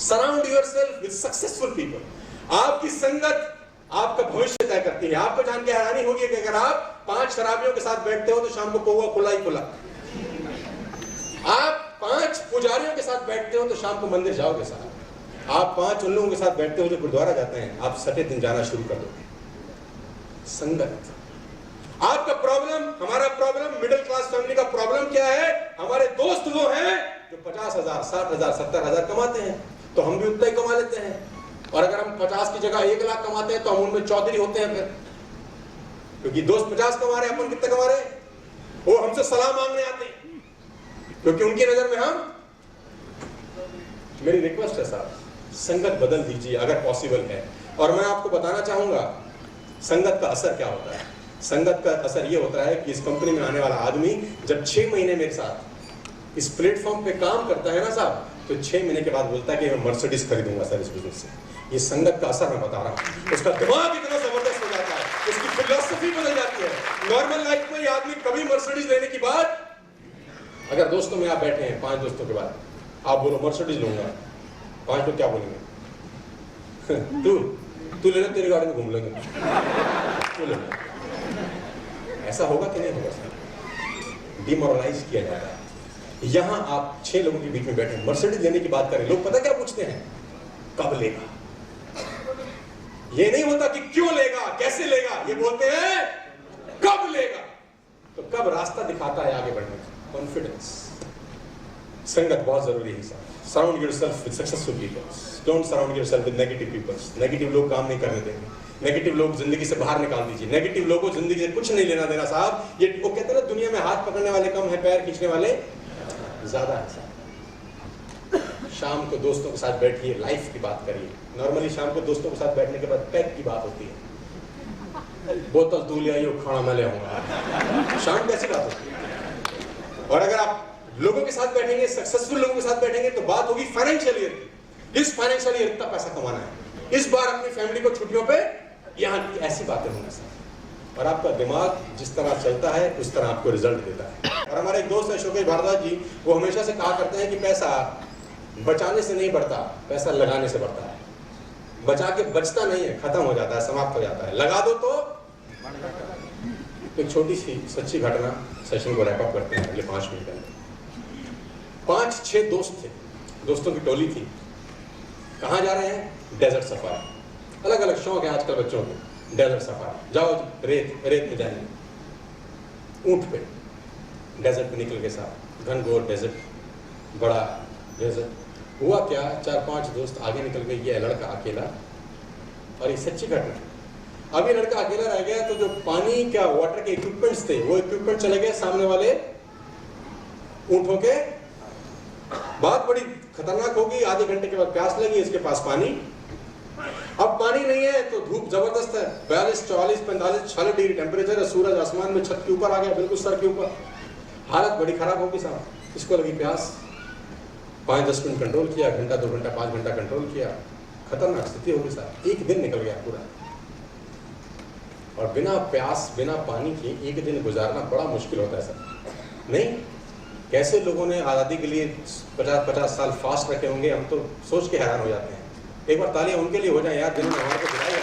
surround yourself with successful people. आपकी संगत आपका भविष्य तय करती है। आपको जान के हैरानी होगी कि अगर आप 5 शराबियों के साथ बैठते हो तो शाम को कौवा खुला ही खुला। आप 5 पुजारियों के साथ बैठते हो तो शाम को मंदिर जाओगे साहब। आप 5 उन लोगों के साथ बैठते हो जो गुरुद्वारा जाते हैं, आप सटे दिन जाना शुरू कर दोगे। संगत। आपका प्रॉब्लम, हमारा प्रॉब्लम, मिडिल क्लास फैमिली का प्रॉब्लम क्या है? 50,000, 60,000, 70,000 कमाते हैं, तो हम भी उतना ही कमा लेते हैं। और अगर हम 50 की जगह 1 लाख कमाते हैं तो हम उनमें चौधरी होते हैं फिर, क्योंकि दोस्त 50 कमा रहे हैं, अपन कितने कमा रहे हैं? वो हमसे सलाह मांगने आते हैं, क्योंकि उनकी नजर में हम। मेरी रिक्वेस्ट है साहब, संगत बदल दीजिए अगर पॉसिबल है। और मैं आपको बताना चाहूंगा संगत का असर क्या होता है। संगत का असर ये होता है कि इस कंपनी में आने वाला आदमी जब 6 महीने मेरे साथ इस प्लेटफॉर्म पे काम करता है ना साहब, तो 6 महीने के बाद बोलता है कि मैं मर्सिडीज खरीदूंगा सर इस बिजनेस से। ये संगत का असर मैं बता रहा हूँ। उसका दिमाग इतना जबरदस्त हो जाता है, उसकी फिलॉसफी बदल जाती है। नॉर्मल लाइफ में ये आदमी कभी मर्सिडीज लेने की बात, अगर दोस्तों में आप बैठे हैं 5 दोस्तों के बाद आप बोलो मर्सिडीज लूंगा, 5 लोग क्या बोलेंगे? तू ले ले, तेरी गाड़ी में घूम लेंगे, तू ले ले। ऐसा होगा कि नहीं होगा सर? डिमोरलाइज किया जाता है। यहां आप 6 लोगों के बीच में बैठे मर्सिडीज लेने की बात करें, लोग पता क्या पूछते हैं? कब लेगा? ये नहीं होता कि क्यों लेगा, कैसे लेगा, ये बोलते हैं कब लेगा। तो कब रास्ता दिखाता है आगे बढ़ने का? कॉन्फिडेंस। संगत बहुत जरूरी है sir. Surround yourself with successful people. Don't surround yourself with negative people. Negative लोग काम नहीं करने देंगे, नेगेटिव लोग जिंदगी से बाहर निकाल दीजिए। नेगेटिव लोगों को जिंदगी से कुछ नहीं लेना देना साहब। ये वो कहते हैं ना, दुनिया में हाथ पकड़ने वाले कम है, पैर खींचने वाले ज्यादा है साहब। शाम को दोस्तों के साथ बैठिए, लाइफ की बात करिए। नॉर्मली शाम को दोस्तों के साथ बैठने के बाद पैक की बात होती है, बोतल तू ले आइयो, खाना मैं ले आऊंगा। शाम कैसी बात होती है? और अगर आप लोगों के साथ बैठेंगे, सक्सेसफुल लोगों के साथ बैठेंगे, तो बात होगी फाइनेंशियल ईयर की। इस फाइनेंशियल ईयर इतना पैसा कमाना है, इस बार अपनी फैमिली को छुट्टियों पे, यहाँ की ऐसी बातें होंगी सर। और आपका दिमाग जिस तरह चलता है उस तरह आपको रिजल्ट देता है। और हमारे एक दोस्त है शोकेश भारद्वाज जी, वो हमेशा से कहा करते हैं कि पैसा बचाने से नहीं बढ़ता, पैसा लगाने से बढ़ता है। बचा के बचता नहीं है, खत्म हो जाता है, समाप्त हो जाता है। लगा दो तो। एक छोटी सी सच्ची घटना सेशन को रैप अप करते हैं अगले 5 मिनट में। 5-6 दोस्त थे, दोस्तों की टोली थी। कहाँ जा रहे हैं? Desert safari. अलग अलग शौक है आजकल बच्चों के। डेजर्ट सफारी, जाओ रेत में जाएंगे, ऊंट पे डेजर्ट पे निकल के साथ, घनघोर डेजर्ट, बड़ा डेजर्ट। हुआ क्या, 4-5 दोस्त आगे निकल गए, ये लड़का अकेला। और ये सच्ची घटना। अब ये लड़का अकेला रह गया, तो जो पानी का वाटर के इक्विपमेंट्स थे, वो इक्विपमेंट चले गए सामने वाले ऊंटों के। बात बड़ी खतरनाक होगी। आधे घंटे के बाद प्यास लगी, इसके पास पानी। अब पानी नहीं है तो धूप जबरदस्त है, 42, 44, 45, 46 डिग्री टेम्परेचर है। सूरज आसमान में छत के ऊपर आ गया, बिल्कुल सर के ऊपर। हालत बड़ी खराब होगी साहब। इसको लगी प्यास, 5-10 मिनट कंट्रोल किया, घंटा 2 घंटा 5 घंटा कंट्रोल किया। खतरनाक स्थिति होगी साहब। 1 दिन निकल गया पूरा। और बिना प्यास, बिना पानी के 1 दिन गुजारना बड़ा मुश्किल होता है सर। नहीं, कैसे लोगों ने आज़ादी के लिए 50-50 साल फास्ट रखे होंगे, हम तो सोच के हैरान हो जाते हैं। एक बार तालियां उनके लिए हो जाए यार, जिन्होंने हमारे को दिलाई है।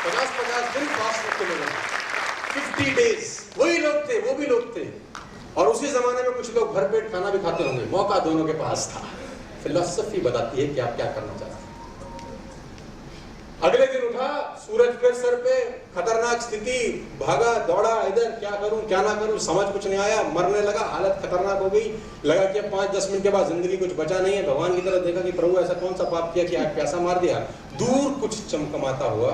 50-50 दिन फास्ट रखे लोगों ने, 50 डेज। वही लोग थे, वो भी लोग थे। और उसी जमाने में कुछ लोग भरपेट खाना भी खाते होंगे। मौका दोनों के पास था। फिलॉसफी बताती है कि आप क्या करना चाहते हैं। अगले दिन उठा, सूरज फिर सर पे, खतरनाक स्थिति, भागा दौड़ा, इधर क्या करूं क्या ना करूं, समझ कुछ नहीं आया, मरने लगा। हालत खतरनाक हो गई। लगा कि 5-10 मिनट के बाद जिंदगी कुछ बचा नहीं है। भगवान की तरफ देखा कि प्रभु ऐसा कौन सा पाप किया कि आग प्यासा मार दिया। दूर कुछ चमकमाता हुआ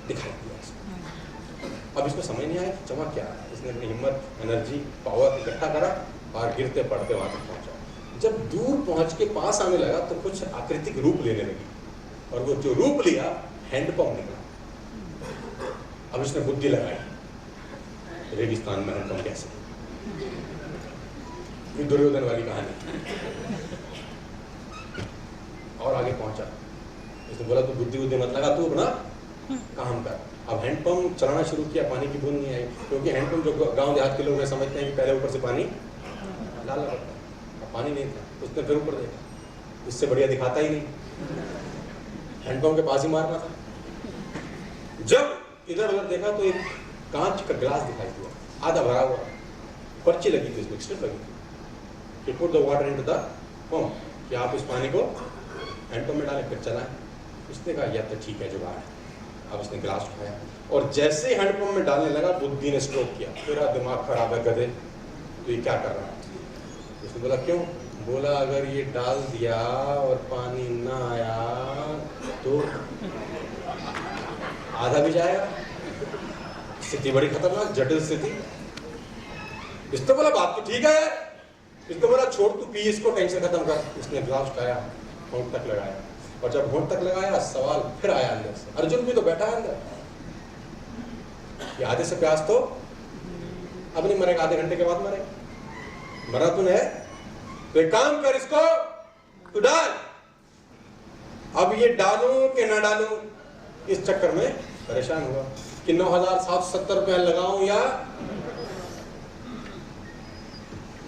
दिखाई दिया इसको। अब इसको समझ नहीं आया कि चमक क्या है। इसने अपनी हिम्मत, एनर्जी, पावर इकट्ठा करा और गिरते पड़ते वहां तक पहुंचा। जब दूर पहुंच के पास आने लगा तो कुछ आकृतिक रूप लेने लगी, और वो जो रूप लिया, हैंडपंप निकला। अब इसने बुद्धि लगाई, रेगिस्तान में हैंडपंप कैसे? ये दुर्योधन वाली कहानी। और आगे पहुंचा, इसने बोला तू बुद्धि मत लगा, तू अपना काम कर। अब हैंडपंप चलाना शुरू किया, पानी की बूंद नहीं आई, क्योंकि हैंडपंप जो गांव देहात के लोग समझते हैं कि पहले ऊपर से पानी डालना पड़ता है। अब पानी नहीं था, उसने फिर ऊपर देखा, इससे बढ़िया दिखाता ही नहीं, हैंडपंप के पास ही मारना था। जब इधर उधर देखा तो एक कांच का गिलास दिखाई दिया, आधा भरा हुआ, पर्ची लगी थी, उसमें स्ट्रिप लगी थी कि put the water into the pump, कि आप इस पानी को हैंडपंप में डालें, फिर चलाएं। उसने कहा या तो ठीक है, जुगाड़ है। अब उसने गिलास उठाया और जैसे ही हैंडपंप में डालने लगा, बुद्धि ने स्ट्रोक किया। तेरा दिमाग खराब है गधे, तो ये क्या कर रहा है? उसने बोला क्यों? बोला अगर ये डाल दिया और पानी ना आया तो आधा भी जाएगा। स्थिति बड़ी खतरनाक, जटिल स्थिति। इसने बोला बात तो ठीक है यार, इसको बोला छोड़ तू पी इसको, टेंशन खत्म कर। उसने ग्लास उठाया, होंठ तक लगाया, और जब होंठ तक लगाया सवाल फिर आया अंदर से, अर्जुन भी तो बैठा है अंदर, ये आधे से प्यास तो अब नहीं मरेगा, आधे घंटे के बाद मरेगा। मरा तूने तो एक काम कर, इसको तू डाल। अब ये डालूं कि ना डालूं, इस चक्कर में परेशान हुआ कि 9,770 रुपया लगाऊं या,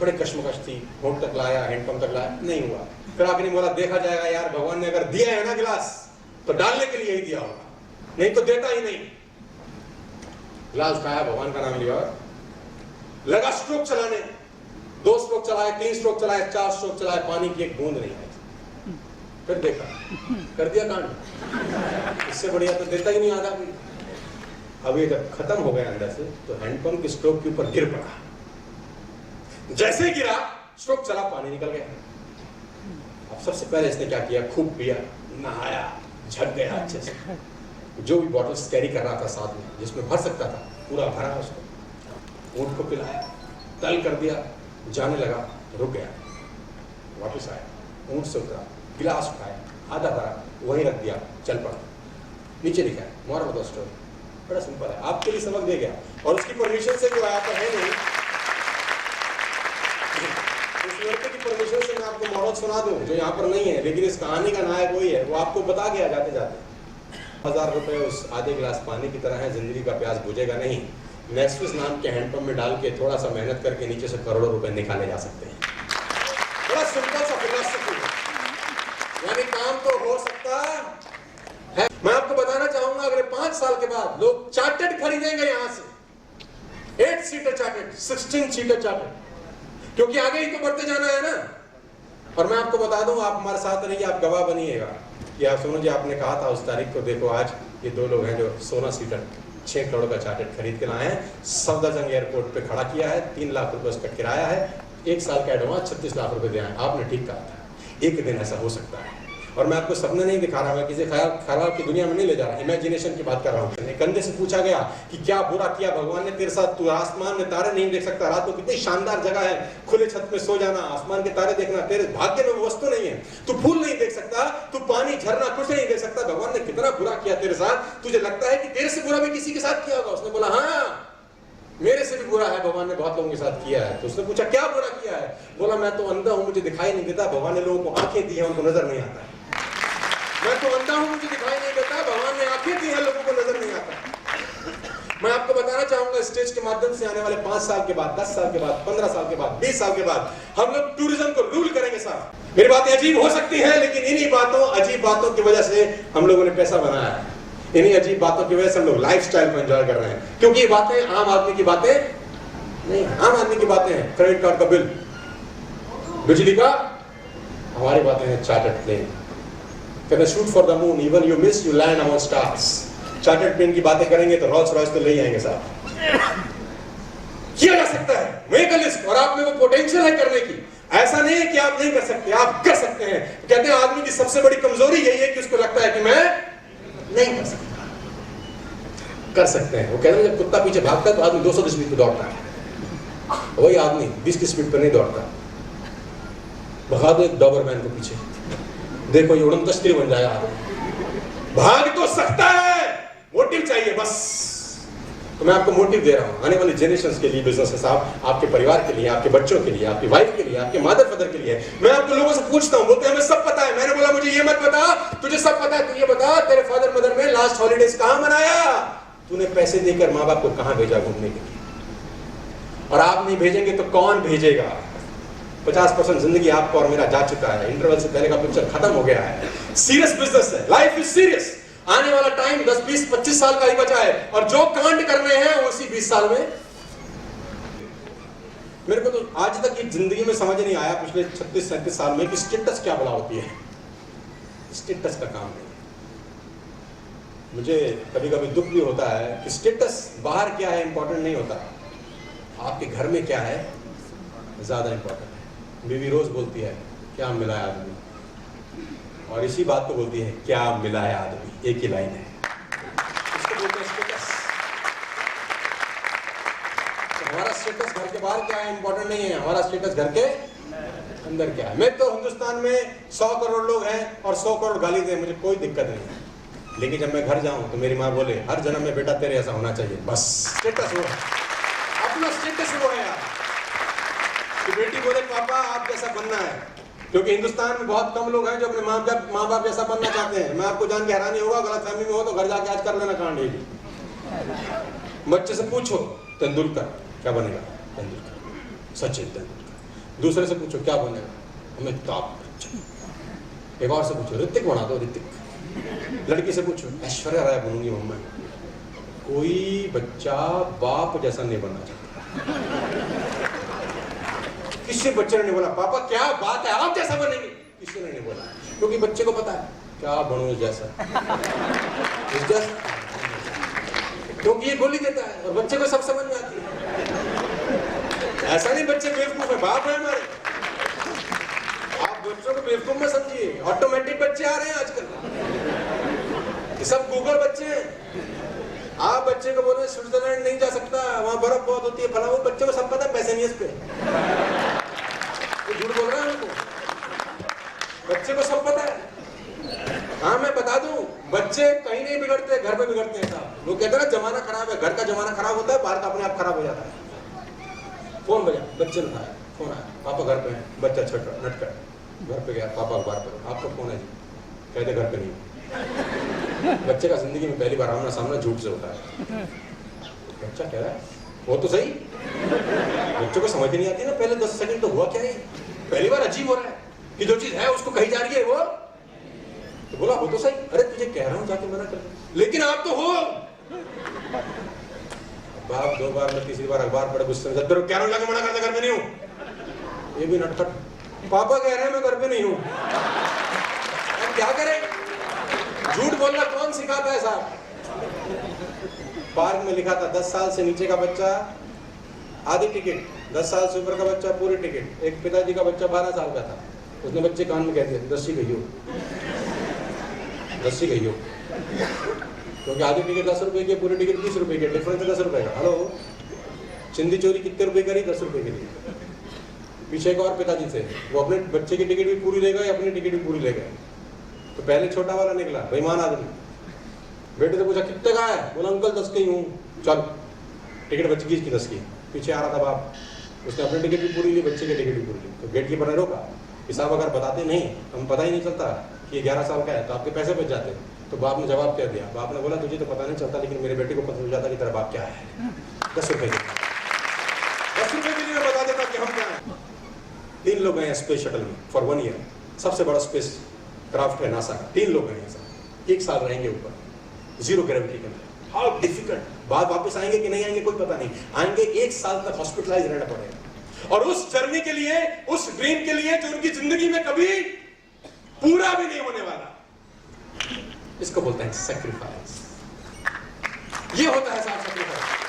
बड़े कश्मकश थी। होंठ तक लाया, हैंडपंप तक लाया, नहीं हुआ। फिर आखिरी बोला देखा जाएगा यार, भगवान ने अगर दिया है ना गिलास तो डालने के लिए ही दिया होगा, नहीं तो देता ही नहीं। गिलास उठाया, भगवान का नाम लिया, लगा स्ट्रोक चलाने। 2 स्ट्रोक चलाए, 3 स्ट्रोक चलाए, 4 स्ट्रोक चलाए, पानी की एक बूंद नहीं आई। फिर देखा, कर दिया कांड। इससे बढ़िया तो देता ही नहीं आधा भी। अब ये जब खत्म हो गया अंदर से तो हैंडपंप के स्ट्रोक के ऊपर गिर पड़ा। जैसे गिरा, स्ट्रोक चला, पानी निकल गया। अब सबसे पहले इसने क्या किया, खूब पिया, नहाया, झक गया अच्छे से। जो भी बॉटल्स कैरी कर रहा था साथ में, जिसमें भर सकता था, पूरा भरा उसको। ऊंट को पिलाया, तल कर दिया, जाने लगा, रुक गया, वापस आया, ऊंट से उतरा, गिलास उठाया, आधा भरा, वहीं रख दिया, चल पड़ा। नीचे लिखा है मोरल ऑफ द स्टोरी, बड़ा सिंपल है, आपके लिए सबक दे गया। और उसकी परमिशन से जो आया तो है नहीं, उस लड़के की परमिशन से मैं आपको मोरल सुना दूं जो यहाँ पर नहीं है, लेकिन इस कहानी का नायक वही है। वो आपको बता गया जाते जाते 1000 रुपए उस आधे गिलास पानी की तरह है, जिंदगी का प्यास बुझेगा नहीं। नेक्सस नाम के हैंडपंप में डाल के थोड़ा सा मेहनत करके नीचे से करोड़ों रुपए निकाले जा सकते हैं। बड़ा सिंपल सा फिलॉसफी है, यानी काम तो हो सकता है। मैं आपको बताना चाहूंगा, अगर 5 साल के बाद लोग चार्टर्ड खरीदेंगे यहां से, 8 सीटर चार्टर्ड, 16 सीटर चार्टर्ड, क्योंकि आगे ही तो बढ़ते जाना है ना। और मैं आपको बता दूं, आप हमारे साथ रहिए, आप गवाह बनिएगा कि आप सोनू जी आपने कहा था उस तारीख को, देखो आज ये 2 लोग हैं जो 16 सीटर 6 करोड़ का चार्टर्ड खरीद के लाए हैं। सफदरजंग एयरपोर्ट पे खड़ा किया है, 3 लाख रुपए उसका किराया है, 1 साल का एडवांस 36 लाख रुपए दिया है। आपने ठीक कहा था, एक दिन ऐसा हो सकता है। और मैं आपको सपने नहीं दिखा रहा, मैं किसी ख्याल की दुनिया में नहीं ले जा रहा, इमेजिनेशन की बात कर रहा हूँ। कंधे से पूछा गया कि क्या बुरा किया भगवान ने तेरे साथ, तू आसमान में तारे नहीं देख सकता, रात को कितनी शानदार जगह है, खुले छत में सो जाना, आसमान के तारे देखना तेरे भाग्य में वस्तु नहीं है, तू फूल नहीं देख सकता, तू पानी झरना कुछ नहीं देख सकता, भगवान ने कितना बुरा किया तेरे साथ, तुझे लगता है कि तेरे से बुरा भी किसी के साथ किया होगा? उसने बोला हाँ मेरे से भी बुरा है, भगवान ने बहुत लोगों के साथ किया है। तो उसने पूछा क्या बुरा किया है? बोला मैं तो अंधा हूं, मुझे दिखाई नहीं देता, भगवान ने लोगों को आंखें दी है, उनको नजर नहीं आता है। मैं तो अंधा हूं, मुझे दिखाई नहीं देता, भगवान ने आंखें दी है, लोगों को नजर नहीं आता। मैं आपको बताना चाहूंगा, स्टेज के माध्यम से आने वाले 5 साल के बाद, 10 साल के बाद, 15 साल के बाद, 20 साल के बाद हम लोग टूरिज्म को रूल करेंगे साहब। मेरी बातें अजीब हो सकती है, लेकिन इन्हीं बातों, अजीब बातों की वजह से हम लोगों ने पैसा बनाया है। इन्हीं अजीब बातों की वजह से हम लोग लाइफस्टाइल को एंजॉय कर रहे हैं, क्योंकि ये बातें आम आदमी की बातें नहीं, आम आदमी की बातें हैं। क्रेडिट कार्ड का बिल, बिजली का, हमारी बातें हैं चार्टर्ड प्लेन। कहते shoot for the moon, even you miss you land on stars. Chartered plane की बातें करेंगे तो रॉल्स रॉयस तो ले आएंगे साहब। किया जा सकता है, मेक अ लिस्ट, और आप में वो पोटेंशियल है करने की। ऐसा नहीं है कि आप नहीं कर सकते, आप कर सकते हैं। कहते हैं आदमी की सबसे बड़ी कमजोरी यही है कि उसको लगता है कि मैं नहीं कर सकता। कर सकते हैं। वो कहते हैं जब कुत्ता पीछे भागता है तो आदमी 200 की स्पीड पे दौड़ता है, वही आदमी 20 की स्पीड पे नहीं दौड़ता। भगा दो एक डॉबरमैन को पीछे, देखो ये उड़न तश्तरी बन जाएगा आदमी। भाग तो सकता है, मोटिव चाहिए बस। तो मैं आपको मोटिव दे रहा हूं, आने वाली जनरेशन के लिए बिजनेस है साहब, आपके परिवार के लिए, आपके बच्चों के लिए, आपकी वाइफ के लिए, आपके मदर फादर के लिए। मैं आपको लोगों से पूछता हूं, बोलते हैं हमें सब पता है। मैंने बोला मुझे ये मत बता, तुझे सब पता है, तू ये बता तेरे फादर मदर ने लास्ट हॉलीडेज कहां मनाया, तूने पैसे देकर माँ बाप को कहां भेजा घूमने के लिए? और आप नहीं भेजेंगे तो कौन भेजेगा? 50% जिंदगी आपको और मेरा जा चुका है, इंटरवल से पहले का पिक्चर खत्म हो गया है। सीरियस बिजनेस है, लाइफ इज सीरियस। आने वाला टाइम 10, 20, 25 साल का ही बचा है, और जो कांड करने हैं वो उसी 20 साल में। मेरे को तो आज तक ये जिंदगी में समझ नहीं आया पिछले 36-37 साल में कि स्टेटस क्या बला होती है। स्टेटस का काम नहीं। मुझे कभी कभी दुख भी होता है कि स्टेटस बाहर क्या है इंपॉर्टेंट नहीं होता, आपके घर में क्या है ज्यादा इंपॉर्टेंट है। बीवी रोज बोलती है क्या मिला है आदमी, और इसी बात को बोलती है क्या मिला है आदमी, एक ही लाइन है, इसको बोलते हैं स्टेटस। तो हमारा स्टेटस घर के बाहर क्या है इंपॉर्टेंट नहीं है, हमारा स्टेटस घर के अंदर क्या है। मैं तो हिंदुस्तान में 100 करोड़ लोग हैं और 100 करोड़ गाली दें, मुझे कोई दिक्कत नहीं है, लेकिन जब मैं घर जाऊं तो मेरी माँ बोले हर जन्म में बेटा तेरे ऐसा होना चाहिए, बस स्टेटस वो है, अपना स्टेटस वो है यार। कि बेटी बोले पापा आप जैसा बनना है, क्योंकि हिंदुस्तान में बहुत कम लोग हैं जो अपने माँ बाप जैसा बनना चाहते हैं। मैं आपको जान के हैरानी होगा, गलत फहमी में हो तो घर जाके आज कर लेना कांड। बच्चे से पूछो तेंदुलकर क्या बनेगा, तेंदुलकर, सचिन तेंदुलकर। दूसरे से पूछो क्या बनेगा, अमिताभ बच्चन। एक और से पूछो ऋतिक बना दो, ऋतिक। लड़की से पूछो ऐश्वर्या राय बनूंगी मम्मा। कोई बच्चा बाप जैसा नहीं बनना चाहता। किसी बच्चे ने नहीं बोला पापा क्या बात है आप जैसा बनेंगे, किसी ने नहीं बोला, क्योंकि बच्चे को पता है क्या बनूं इस जैसा, इस जैसा, क्योंकि ये गोली देता है और बच्चे को सब समझ में आती है। ऐसा नहीं बच्चे बेवकूफ है, बाप है हमारे। आप बच्चों को बेवकूफ में समझिए, ऑटोमेटिक बच्चे आ रहे हैं आजकल, ये सब गूगल बच्चे हैं। आप बच्चे को बोले स्विट्जरलैंड नहीं जा सकता, वहां बर्फ बहुत होती है, फला, वो बच्चे को सब पता है, पैसे नहीं है इस पे, तो झूठ बोल रहा है उनको, बच्चे को सब पता है। हाँ मैं बता दूं, बच्चे कहीं नहीं बिगड़ते, घर पे बिगड़ते हैं साहब। लोग कहते हैं ना जमाना खराब है, घर का जमाना खराब होता है, बाहर का अपने आप खराब हो जाता है। फोन बजा, बच्चे ने उठाया, फोन आया, पापा घर पे हैं, बच्चा छट नटकर घर पे गया, पापा अखबार पढ़ो, आपका फोन है जी, कहते घर पे नहीं। बच्चे का जिंदगी में पहली बार आमना सामना झूठ से होता है। बच्चा कह रहा है वो तो सही, बच्चों को समझ नहीं आती ना पहले 10 सेकंड तो हुआ क्या है, पहली बार अजीब हो रहा है कि जो चीज है उसको कही जा रही है वो, तो बोला वो तो सही, अरे तुझे कह रहा हूं जाके मना कर, लेकिन आप तो हो। बाप 2 बार में तीसरी बार अखबार पढ़े, गुस्से में कह रहा हूं जाके मना कर दे, घर पे नहीं हूं। ये भी नटखट, पापा कह रहे हैं मैं घर पे नहीं हूं, अब क्या करें। झूठ बोलना कौन सिखाता है साहब। पार्क में लिखा था 10 साल से नीचे का बच्चा आधी टिकट, 10 साल से ऊपर का बच्चा पूरी टिकट। एक पिताजी का बच्चा 12 साल का था, उसने बच्चे कान में कह दिया रस्सी गई हो, रस्सी गई हो, क्योंकि आधी टिकट 10 रुपए की, पूरी टिकट 20 रुपए की, डिफरेंस है 10 रुपए का। हेलो, चिंदी चोरी कितने रुपए करी, 10 रुपए के लिए। पीछे एक और पिताजी थे, वो अपने बच्चे की टिकट भी पूरी ले गए, अपनी टिकट भी पूरी ले गए। तो पहले छोटा वाला निकला बेईमान आदमी, बेटे से पूछा कितने का है, बोला अंकल 10 की हूँ, चल टिकट बच्चे की 10 की। पीछे आ रहा था बाप, उसने अपनी टिकट भी पूरी ली, बच्चे की टिकट भी पूरी ली। तो गेट कीपर ने रोका कि साहब अगर बताते नहीं, हमें पता ही नहीं चलता कि ये 11 साल का है, तो आपके पैसे बच जाते। तो बाप ने जवाब क्या दिया, बाप ने बोला तुझे तो पता नहीं चलता, लेकिन मेरे बेटे को पता चल जाता कि तेरा बाप क्या है। 10 रुपए के 10 रुपए के लिए बता देता कि हम क्या है। 3 लोग हैं स्पेस शटल में फॉर 1 ईयर, सबसे बड़ा स्पेस क्राफ्ट है नासा का। 3 लोग हैं सब, 1 साल रहेंगे ऊपर, 0 ग्रेविटी के अंदर। हाउ डिफिकल्ट, बाद वापस आएंगे कि नहीं आएंगे कोई पता नहीं, आएंगे 1 साल तक हॉस्पिटलाइज रहना पड़ेगा। और उस जर्नी के लिए, उस ड्रीम के लिए जो उनकी जिंदगी में कभी पूरा भी नहीं होने वाला, इसको बोलते हैं सैक्रिफाइस। ये होता है साहब सैक्रिफाइस।